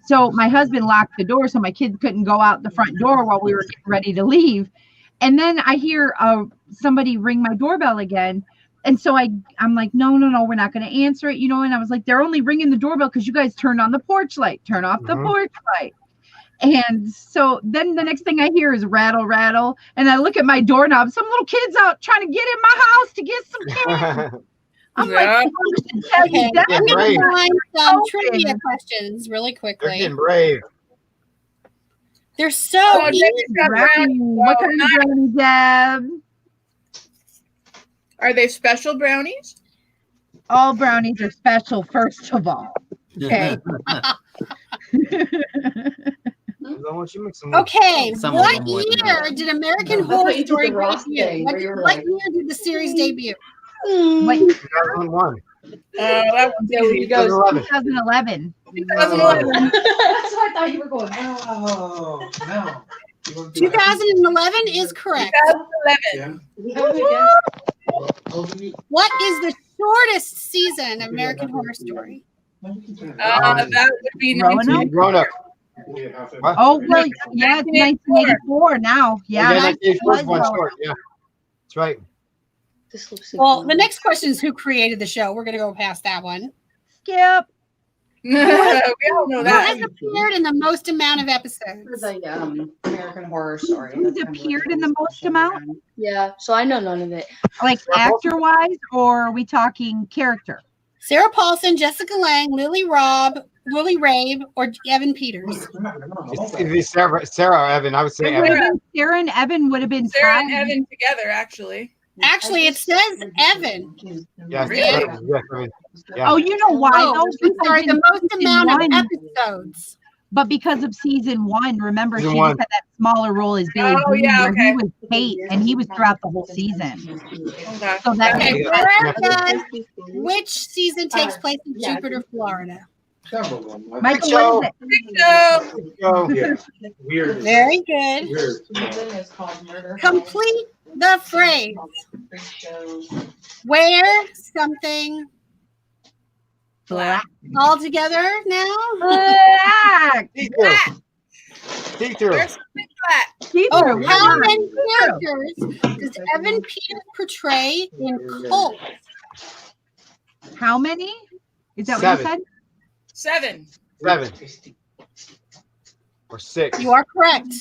so my husband locked the door so my kids couldn't go out the front door while we were getting ready to leave. And then I hear somebody ring my doorbell again. And so I'm like, no, we're not going to answer it, you know. And I was like, they're only ringing the doorbell because you guys turned on the porch light. Turn off the porch light. And so then the next thing I hear is rattle, rattle. And I look at my doorknob. Some little kid's out trying to get in my house to get some candy. I'm like, I'm going to find some trivia questions really quickly. They're getting brave. They're so easy. What kind of brownies, Deb? Are they special brownies? All brownies are special, first of all. Okay. Okay. What year did American Horror Story debut? What year did the series debut? 2001. That one's easy. 2011. 2011. That's what I thought you were going. Oh, no. 2011 is correct. 2011. What is the shortest season of American Horror Story? That would be Grown Up. Oh, well, yeah, it's 1984 now. Yeah, 1984 is one short. Yeah, that's right. Well, the next question is who created the show. We're going to go past that one. Skip. We all know Who that. has appeared in the most amount of episodes? For the American Horror Story. Who's appeared in the most amount? Yeah, so I know none of it. Like actor-wise, or are we talking character? Sarah Paulson, Jessica Lange, Lily Rabe, or Evan Peters? It'd be Sarah or Evan. I would say Evan. Sarah and Evan would have been Sarah and Evan together, actually. Actually, it says Evan. Yeah, Really? yeah. Oh, you know why? Oh, I'm sorry, the most amount of episodes. But because of season 1, remember, Season she 1. just had that smaller role as Billy Boone, where he was Kate, and he was throughout the whole season. Okay. So that Okay, makes Erica, which season takes place in Jupiter, Florida? Michael, what is it? Weird. Very good. Complete the phrase. Wear something Black. all together now. Black. See-through. Oh, how many characters does Evan Peters portray in Cult? How many? Is that what you said? 7. 7. Or 6. You are correct.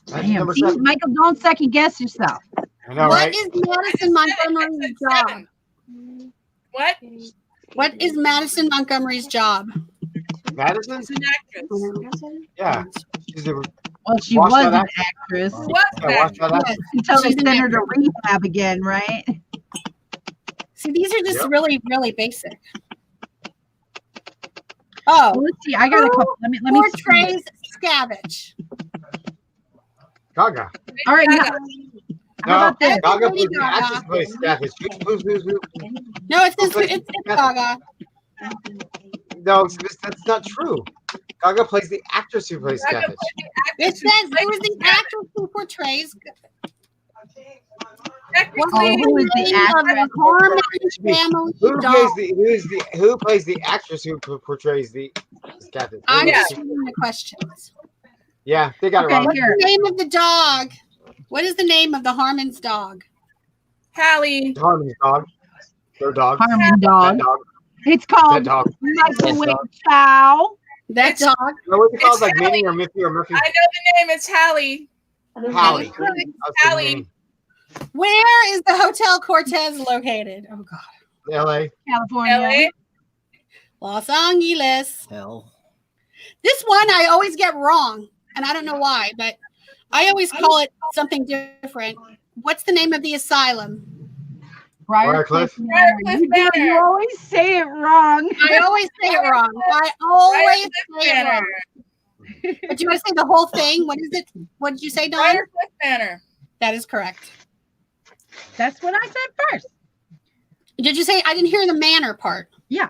Damn, see, Michael, don't second guess yourself. I know, What right? is Madison Montgomery's job? What? What is Madison Montgomery's job? Madison? She's an actress. Yeah. She's a, Well, she Watch was that an actress. actress What? yeah, watch that. Yes, until they she's an sent her to rehab again, right? See, these are just Yep. really, really basic. Oh, Well, let's see. I got a couple. Let me see. portrays Scavenge. Gaga. All right. Now, how No, about this? Gaga Lady plays the Gaga. actress plays Stafford. No, it's Gaga. No, that's not true. Gaga plays the actress who plays Catfish. It says who is the actress who portrays. What's Oh, who is the actress? Who plays the actress who portrays the Catfish? I'm just reading the questions. Yeah, they got it wrong. What's the name of the dog? What is the name of the Harmon's dog? Hallie. Harmon's dog. Their dog. Harmon dog. That dog. It's called That dog. Microwave Chow. That dog. No, what's it called? It's Like Hallie. Minnie or Miffy or Murphy? I know the name. It's Hallie. Hallie. Hallie. Where is the Hotel Cortez located? Oh God. L.A. California. Los Angeles. Hell. This one I always get wrong, and I don't know why, but I always call it something different. What's the name of the asylum? Briarcliff. You always say it wrong. I always say it wrong. I always say it wrong. But you want to say the whole thing? What is it? What did you say, Don? Briarcliff Manor. That is correct. That's what I said first. Did you say I didn't hear the manor part? Yeah.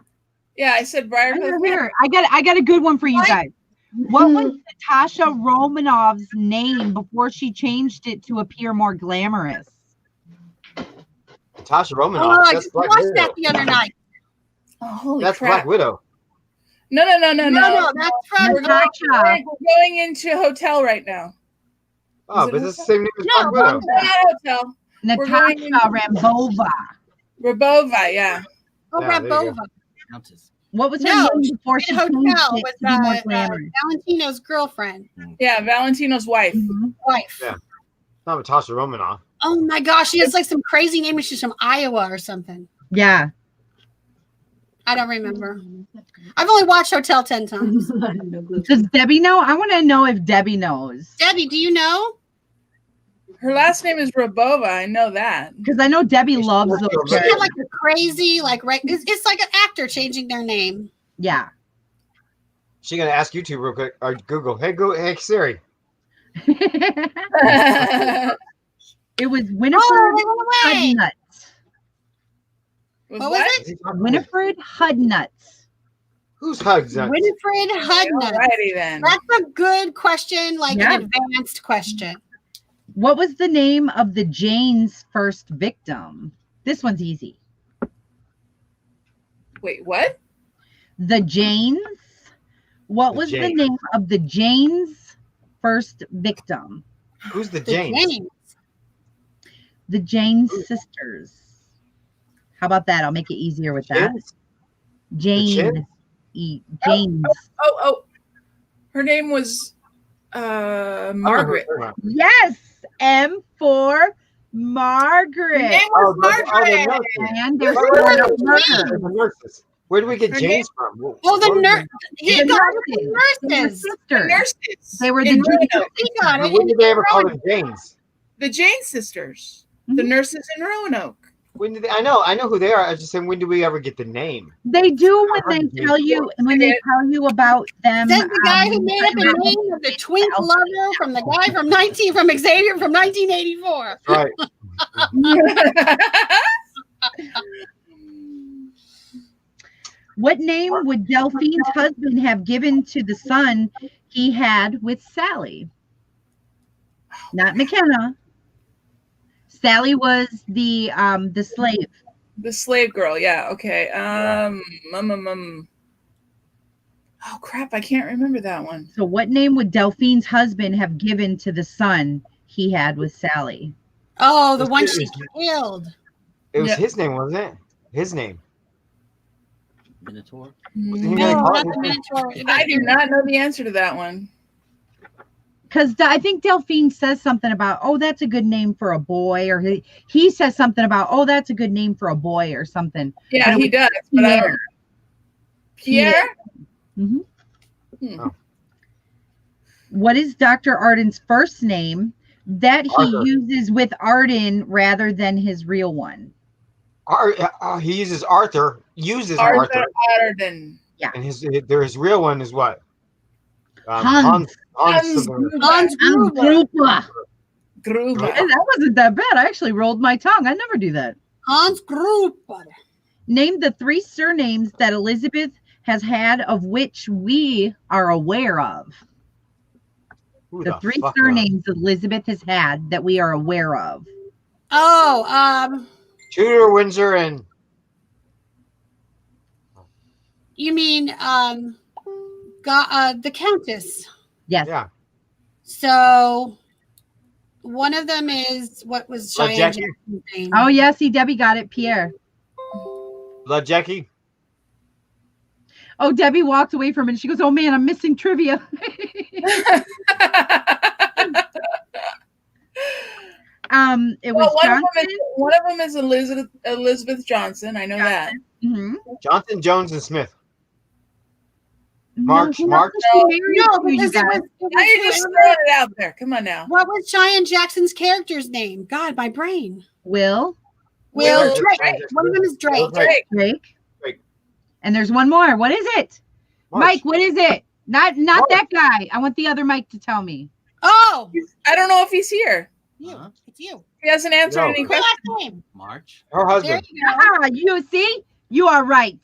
Yeah, I said Briarcliff Manor. I got a good one for you guys. What was Natasha Romanoff's name before she changed it to appear more glamorous? Natasha Romanoff. Oh, I That's just Black watched Widow. that the other night. Oh, holy That's crap. Black Widow. No. No, that's from We're going into a hotel right now. Oh, but it's the same name as Black Widow. Not a hotel. Natasha Rambova. Rabova, yeah. Oh, Yeah, there you Rabova. What was her No, name before she changed hotel it with to be more glamorous? Valentino's girlfriend. Yeah, Valentino's wife. Wife. Yeah. Not Natasha Romanoff. Oh my gosh, she has like some crazy name. She's from Iowa or something. Yeah. I don't remember. I've only watched Hotel 10 times. Does Debbie know? I want to know if Debbie knows. Debbie, do you know? Her last name is Rabova. I know that. Because I know Debbie loves those She had characters. like a crazy, like, it's like an actor changing their name. Yeah. She's gonna ask YouTube real quick or Google. Hey Siri. It was Winifred Hudnuts. What was it? Winifred Hudnuts. Who's Hugs? Winifred Hudnuts. Alrighty then. That's a good question, like an advanced question. What was the name of the Jane's first victim? This one's easy. Wait, what? The Janes. What was the name of the Jane's first victim? Who's the Janes? The Janes sisters. How about that? I'll make it easier with that. Jane. James. Oh. Her name was Margaret. Yes. M for Margaret. Her name was Margaret. And there's the nurses. Where do we get James from? Oh, the nurse. He got nurses. the nurses. The nurses. They were the Janes. He got it. When did they ever call them Janes? The Jane sisters. The nurses in Roanoke. When did they, I know who they are. I was just saying, when do we ever get the name? They do when they tell you about them. Says the guy who made up a name of the twink lover from the guy from Xavier from 1984. Right. What name would Delphine's husband have given to the son he had with Sally? Not McKenna. Sally was the slave. The slave girl, yeah. Okay. Oh crap, I can't remember that one. So what name would Delphine's husband have given to the son he had with Sally? Oh, the one she killed. It was his name, wasn't it? His name. Minotaur? No, not the Minotaur. I do not know the answer to that one. Because I think Delphine says something about, oh, that's a good name for a boy, or he says something about, oh, that's a good name for a boy, or something. Yeah, he does. But I don't. Pierre? Mm-hmm. Oh. What is Dr. Arden's first name that he uses with Arden rather than his real one? He uses Arthur. Arthur. Arden. Yeah. And his real one is what? Hans Gruber. That wasn't that bad. I actually rolled my tongue. I never do that. Hans Gruber. Name the 3 surnames that Elizabeth has had of which we are aware of. Who The the 3 fuck surnames Elizabeth has had that we are aware of. Oh, Tudor, Windsor, and you mean the Countess. Yes. yeah. So one of them is what was Blood Cheyenne Jackie. Jackson's name? Oh, yeah. See, Debbie got it. Pierre. Blood Jackie. Oh, Debbie walked away from it. And she goes, "Oh man, I'm missing trivia." It was Well, Johnson. one of them is Elizabeth Johnson. I know that. Mhm. Johnson, Jones, and Smith. No, March. who else is she married No, to, you because guys? Now you're just throwing it out there. Come on now. What was Cheyenne Jackson's character's name? God, my brain. Will. Will Drake. Drake. One of them is Drake. Drake. Drake. Drake. And there's one more. What is it? March. Mike, what is it? Not March. that guy. I want the other Mike to tell me. Oh, I don't know if he's here. you. Huh? It's you. He hasn't answered No. any What's questions. your last name? March. Her There husband. you go. Ah, you see? You are right.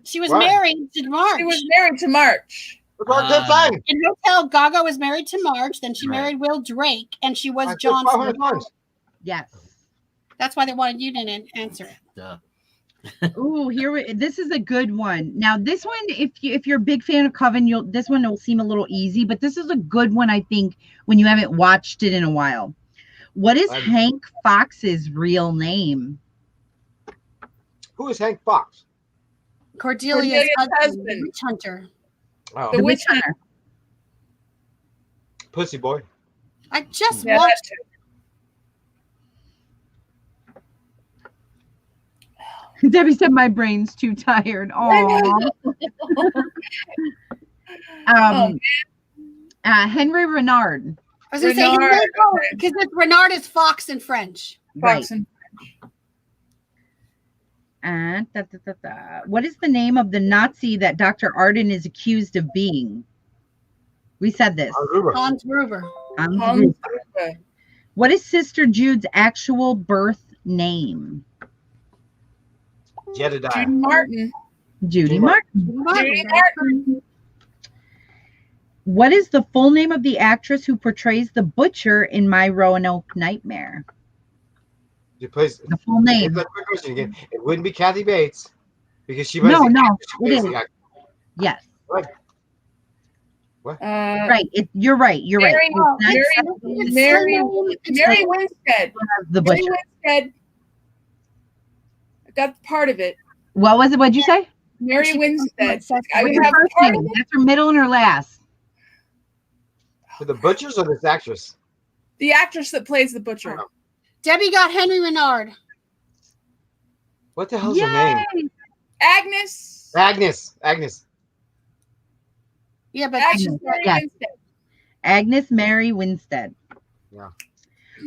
She was Right. married to March. He was married to March. Look what good fun. In Hotel, Gaga was married to March. Then she Right. married Will Drake, and she was I said Johnson. 500 times. Yes. That's why they wanted you to answer it. Duh. Ooh, this is a good one. Now, this one, if you're a big fan of Coven, this one will seem a little easy, but this is a good one, I think, when you haven't watched it in a while. What is Hank Fox's real name? Who is Hank Fox? Cordelia's husband, husband. witch hunter. Oh, The The witch Witch Hunter. Pussy boy. I just Yeah, watched. Debbie said my brain's too tired. Oh. Henry Renard. I was going to say Renard, because Renard is fox in French. Right. Fox. What is the name of the Nazi that Dr. Arden is accused of being? We said this. Hans Gruber. Hans Hans Gruber. Gruber. What is Sister Jude's actual birth name? Jedediah. Judy Martin. Judy Martin. Judy Martin. What is the full name of the actress who portrays the butcher in My Roanoke Nightmare? She plays The full name. That quick question again. It wouldn't be Kathy Bates because she No, plays the no, actress who it plays is. the actor. Yes. What? Right. You're right. You're right. Mary Winstead. The Mary butcher. Winstead. I got part of it. What was it? What'd you say? Mary Winstead. What's I What's would her have first part name? of it. That's her middle and her last. For the butchers or this actress? The actress that plays the butcher. Debbie got Henry Renard. What the hell's her name? Yay! Agnes. Agnes. Yeah, but Agnes Mary Yes. Winstead. Agnes Mary Winstead. Yeah.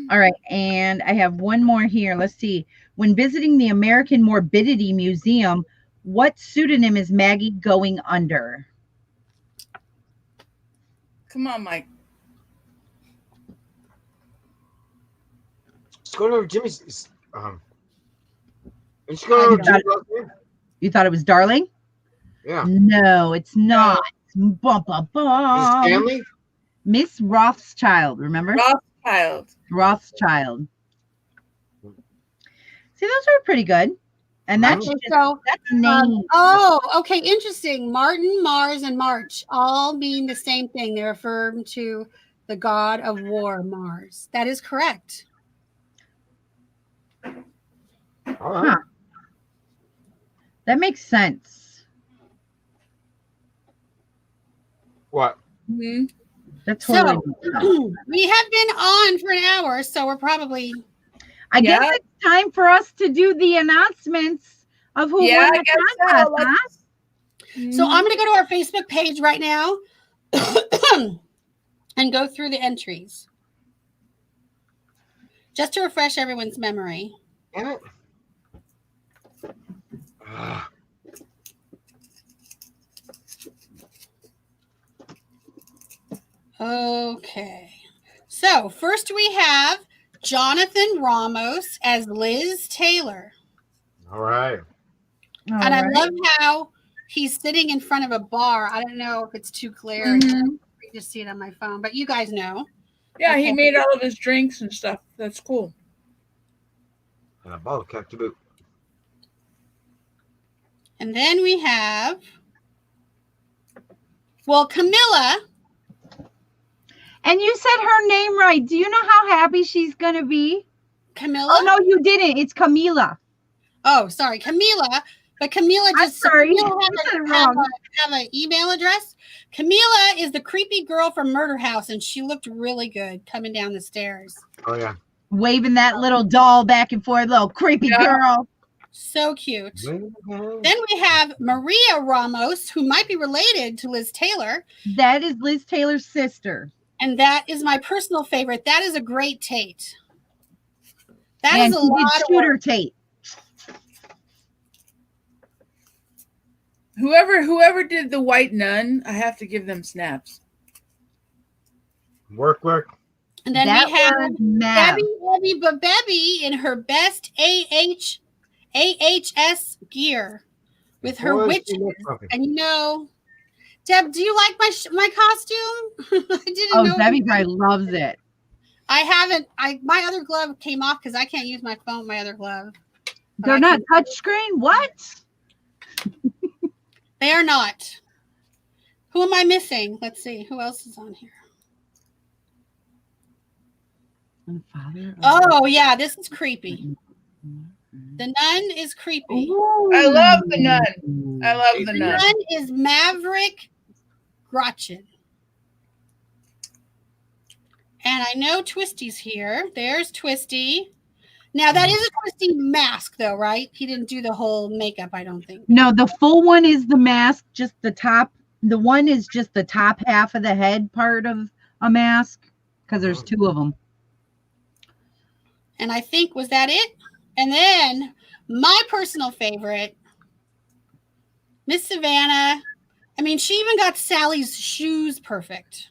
All right. And I have one more here. Let's see. When visiting the American Morbidity Museum, what pseudonym is Maggie going under? Come on, Mike. Let's go over Jimmy's. Let's go over Jimmy's last name. You thought it was Darling? Yeah. No, it's not. Bum, bum, Is it bum. Stanley? Miss Rothschild, remember? Rothschild. Rothschild. See, those are pretty good. And that's Okay, just, so that's name. okay, interesting. Martin, Mars, and March all mean the same thing. They refer to the god of war, Mars. That is correct. All right. Huh. That makes sense. What? Mm-hmm. That's So totally we have been on for an hour, so we're probably I guess Yeah. it's time for us to do the announcements of who Yeah, won I the guess contest, so. huh? So I'm going to go to our Facebook page right now and go through the entries. Just to refresh everyone's memory. Damn it. Ah. Okay. So first we have Jonathan Ramos as Liz Taylor. All right. And I love how he's sitting in front of a bar. I don't know if it's too clear. Mm-hmm. You just see it on my phone, but you guys know. Yeah, he made all of his drinks and stuff. That's cool. And a bottle cap to boot. And then we have, Camilla. And you said her name right. Do you know how happy she's going to be? Camilla? Oh, no, you didn't. It's Camila. Oh, sorry. Camila. But Camila just have an email address. Camila is the creepy girl from Murder House, and she looked really good coming down the stairs. Oh, yeah. Waving that little doll back and forth, little creepy girl. So cute. Then we have Maria Ramos, who might be related to Liz Taylor. That is Liz Taylor's sister. And that is my personal favorite. That is a great Tate. That is a lot of shooter Tate. Whoever did the white nun, I have to give them snaps. Work. And then we have Bebby in her best AHS gear with her witches. And you know, Deb, do you like my costume? I didn't know. Debbie probably loves it. I haven't. My other glove came off because I can't use my phone with my other glove. They're not touchscreen? What? They are not. Who am I missing? Let's see. Who else is on here? Oh, yeah. This is creepy. The nun is creepy. Ooh. I love the nun. The nun is Maverick Grotchin. And I know Twisty's here. There's Twisty. Now, that is a Twisty mask, though, right? He didn't do the whole makeup, I don't think. No, the full one is the mask, just the top. The one is just the top half of the head part of a mask, because there's two of them. And I think, was that it? And then, my personal favorite, Miss Savannah. I mean, she even got Sally's shoes perfect.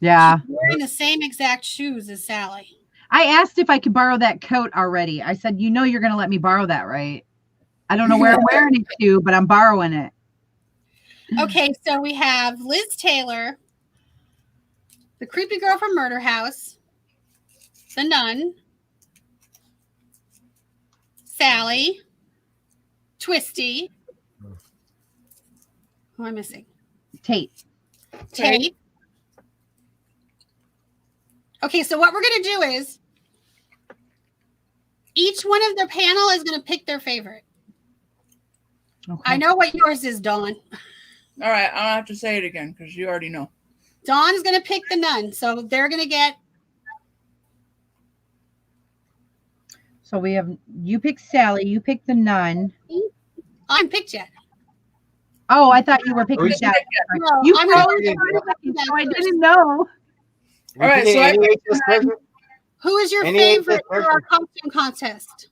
Yeah. She's wearing the same exact shoes as Sally. I asked if I could borrow that coat already. I said, you know you're going to let me borrow that, right? I don't know where I'm wearing it to, but I'm borrowing it. Okay, so we have Liz Taylor, the creepy girl from Murder House, the nun, Sally, Twisty. Who am I missing? Tate. Okay, so what we're going to do is each one of their panel is going to pick their favorite. Okay. I know what yours is, Dawn. All right, I don't have to say it again because you already know. Dawn is going to pick the nun, so they're going to get. So we have, you pick Sally, you pick the nun. I haven't picked yet. Oh, I thought you were picking Sally. No, you probably so I didn't know. All right, so who is your favorite for our costume contest?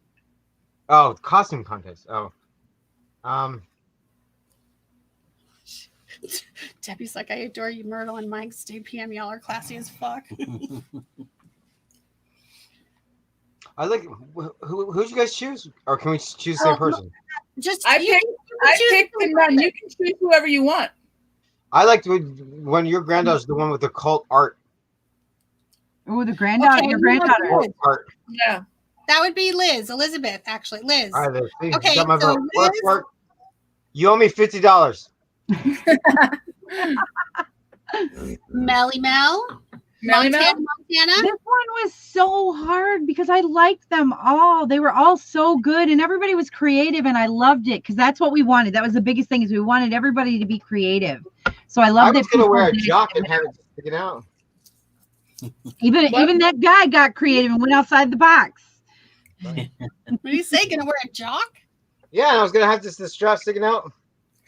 Oh, costume contest. Oh. Debbie's like, I adore you, Myrtle and Mike. Stay PM. Y'all are classy as fuck. I like. Who'd you guys choose? Or can we choose the same person? I picked the nun. You can choose whoever you want. I liked when your granddaughter's the one with the cult art. Oh, the granddaughter, okay, your granddaughter. Art. Yeah. That would be Elizabeth, actually. Liz. All right, Liz. Okay, got my so vote. Work. You owe me $50. Melly Mel. Montana. This one was so hard because I liked them all. They were all so good and everybody was creative and I loved it because that's what we wanted. That was the biggest thing is we wanted everybody to be creative. So I loved it. I was going to wear a jock and have it sticking out. Even that guy got creative and went outside the box. What do you say? Gonna wear a jock? Yeah, and I was gonna have this strap sticking out.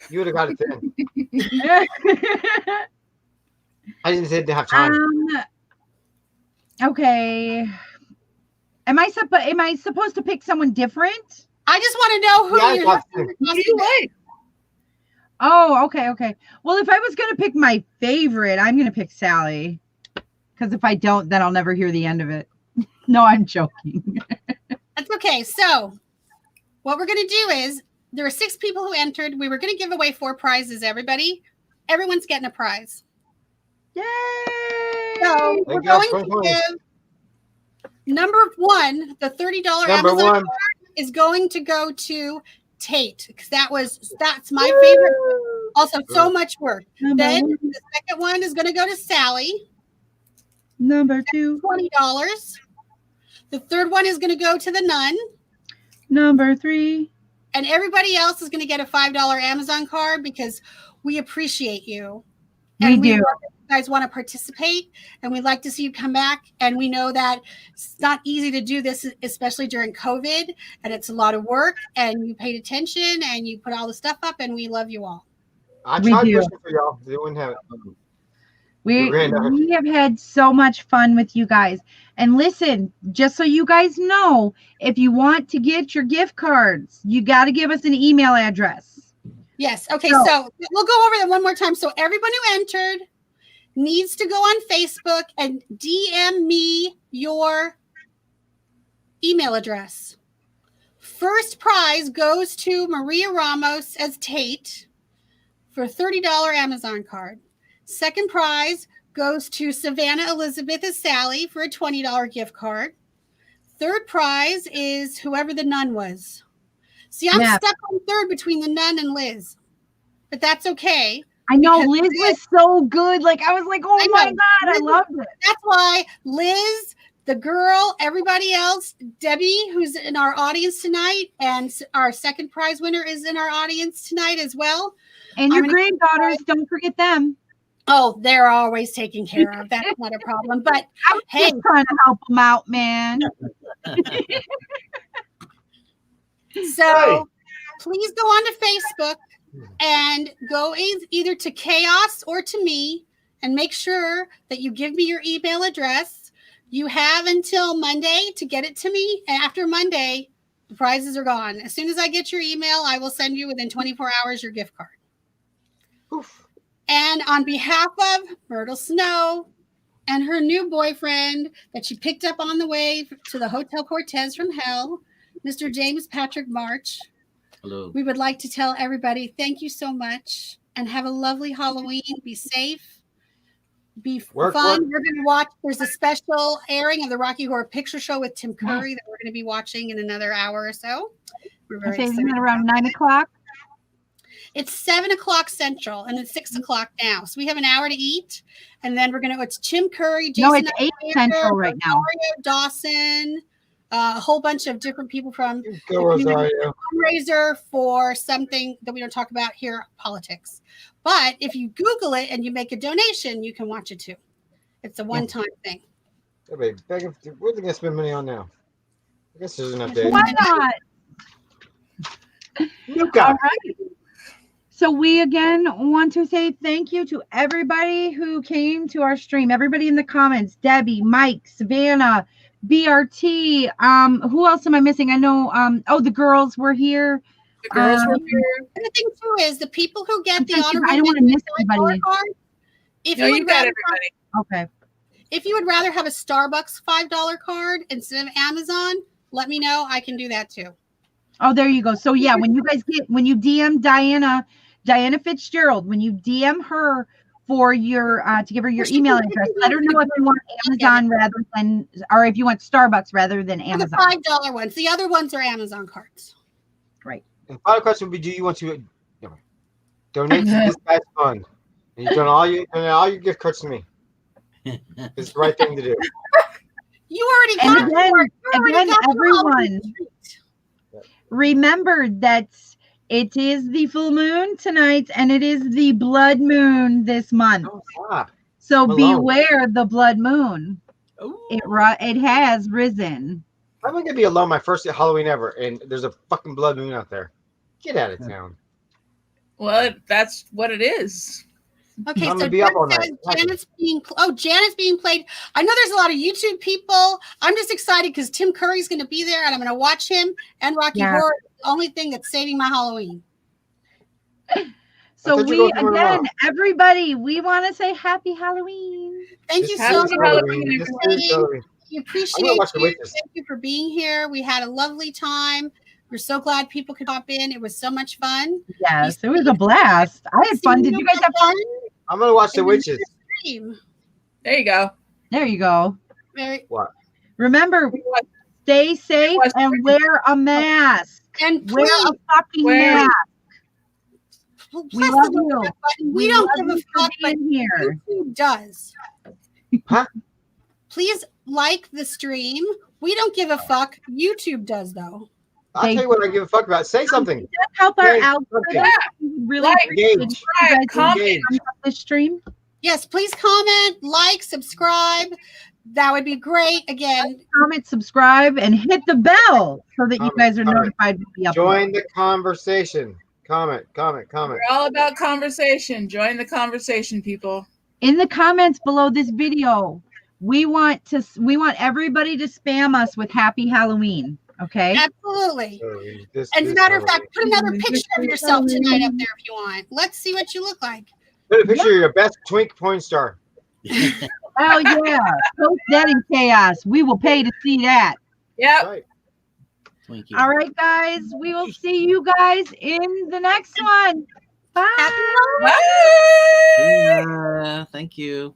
You would have got it then. I didn't have time. Okay. Am I supposed to pick someone different? I just want to know who you like. Oh, okay. Well, if I was gonna pick my favorite, I'm gonna pick Sally. Because if I don't, then I'll never hear the end of it. No, I'm joking. That's okay. So what we're going to do is there were 6 people who entered. We were going to give away 4 prizes, everyone's getting a prize. Yay! So we're going to give number 1, the $30 Amazon card is going to go to Tate, because that's my favorite. Also, so much work. Then the second one is going to go to Sally. Number 2, $20. The third one is going to go to the nun. Number 3. And everybody else is going to get a $5 Amazon card because we appreciate you. And we do. You guys want to participate, and we'd like to see you come back. And we know that it's not easy to do this, especially during COVID, and it's a lot of work, and you paid attention and you put all the stuff up, and we love you all. I tried pushing for y'all. They wouldn't have it. We have had so much fun with you guys. And listen, just so you guys know, if you want to get your gift cards, you got to give us an email address. Yes. Okay. So we'll go over that one more time. So everyone who entered needs to go on Facebook and DM me your email address. First prize goes to Maria Ramos as Tate for a $30 Amazon card. Second prize goes to Savannah Elizabeth as Sally for a $20 gift card. Third prize is whoever the nun was. See, I'm stuck on third between the nun and Liz, but that's okay. I know Liz was so good. Like, I was like, oh my God, I loved it. That's why Liz, the girl, everybody else, Debbie, who's in our audience tonight, and our second prize winner is in our audience tonight as well. And your granddaughters, don't forget them. Oh, they're always taken care of. That's not a problem. But I'm just trying to help them out, man. So please go on to Facebook and go either to Chaos or to me, and make sure that you give me your email address. You have until Monday to get it to me. And after Monday, the prizes are gone. As soon as I get your email, I will send you within 24 hours your gift card. Oof. And on behalf of Myrtle Snow and her new boyfriend that she picked up on the way to the Hotel Cortez from hell, Mr. James Patrick March. Hello. We would like to tell everybody thank you so much, and have a lovely Halloween. Be safe. Be fun. We're going to watch. There's a special airing of the Rocky Horror Picture Show with Tim Curry that we're going to be watching in another hour or so. We're very excited. Around 9 o'clock. It's 7 o'clock Central, and it's 6 o'clock now. So we have an hour to eat, and then we're going to, it's Tim Curry, Jason. No, it's 8 Central right now. Mario Dawson, a whole bunch of different people from fundraiser for something that we don't talk about here, politics. But if you Google it and you make a donation, you can watch it too. It's a one-time thing. What are they going to spend money on now? I guess there's enough days. Why not? All right. So we again want to say thank you to everybody who came to our stream. Everybody in the comments: Debbie, Mike, Savannah, BRT. Who else am I missing? I know. The girls were here. The girls were here. And the thing too is the people who get the honorable I don't want to miss anybody. Card, if you got everybody. Okay. If you would rather have a Starbucks $5 card instead of Amazon, let me know. I can do that too. Oh, there you go. So yeah, when you DM Diana Fitzgerald, when you DM her for your to give her your email address, let her know if you want Amazon rather than, or if you want Starbucks rather than Amazon. The $5 ones. The other ones are Amazon cards. Right. And the final question would be: do you want to donate to this guy's fund? And you've done all your gift cards to me. It's the right thing to do. You already got again, everyone. Remember that it is the full moon tonight, and it is the blood moon this month. So beware the blood moon. Ooh. It has risen. I'm gonna be alone my first Halloween ever, and there's a fucking blood moon out there. Get out of town. Well, that's what it is. Okay, so Janet's being played. I know there's a lot of YouTube people. I'm just excited because Tim Curry's going to be there, and I'm going to watch him and Rocky Horror. The only thing that's saving my Halloween. So we again, everybody, we want to say Happy Halloween. Thank you so much. We appreciate you. Thank you for being here. We had a lovely time. We're so glad people could pop in. It was so much fun. Yes, it was a blast. I had fun. Did you guys have fun? I'm gonna watch the witches. There you go. There you go. What? Remember, stay safe and wear a mask. And wear a fucking mask. We love you. We don't give a fuck, but here. YouTube does. Huh? Please like the stream. We don't give a fuck. YouTube does, though. I'll tell you what I give a fuck about. Say something. Just help our Engage. algorithm. Really Like, appreciate engage. you guys Comment. engaging on this stream. Yes, please comment, like, subscribe. That would be great. Again, comment, subscribe, and hit the bell so that you guys are Comment. notified when we upload. Join the conversation. Comment. We're all about conversation. Join the conversation, people. In the comments below this video, we want everybody to spam us with Happy Halloween. Okay. absolutely. So As a matter of fact, put another picture of yourself tonight up there if you want. Let's see what you look like. put a picture of your best twink porn star. Oh yeah. Post that in chaos. We will pay to see that. Yep. Right. Thank you. All right, guys. We will see you guys in the next one. Bye. Happy Halloween. Bye. Thank you.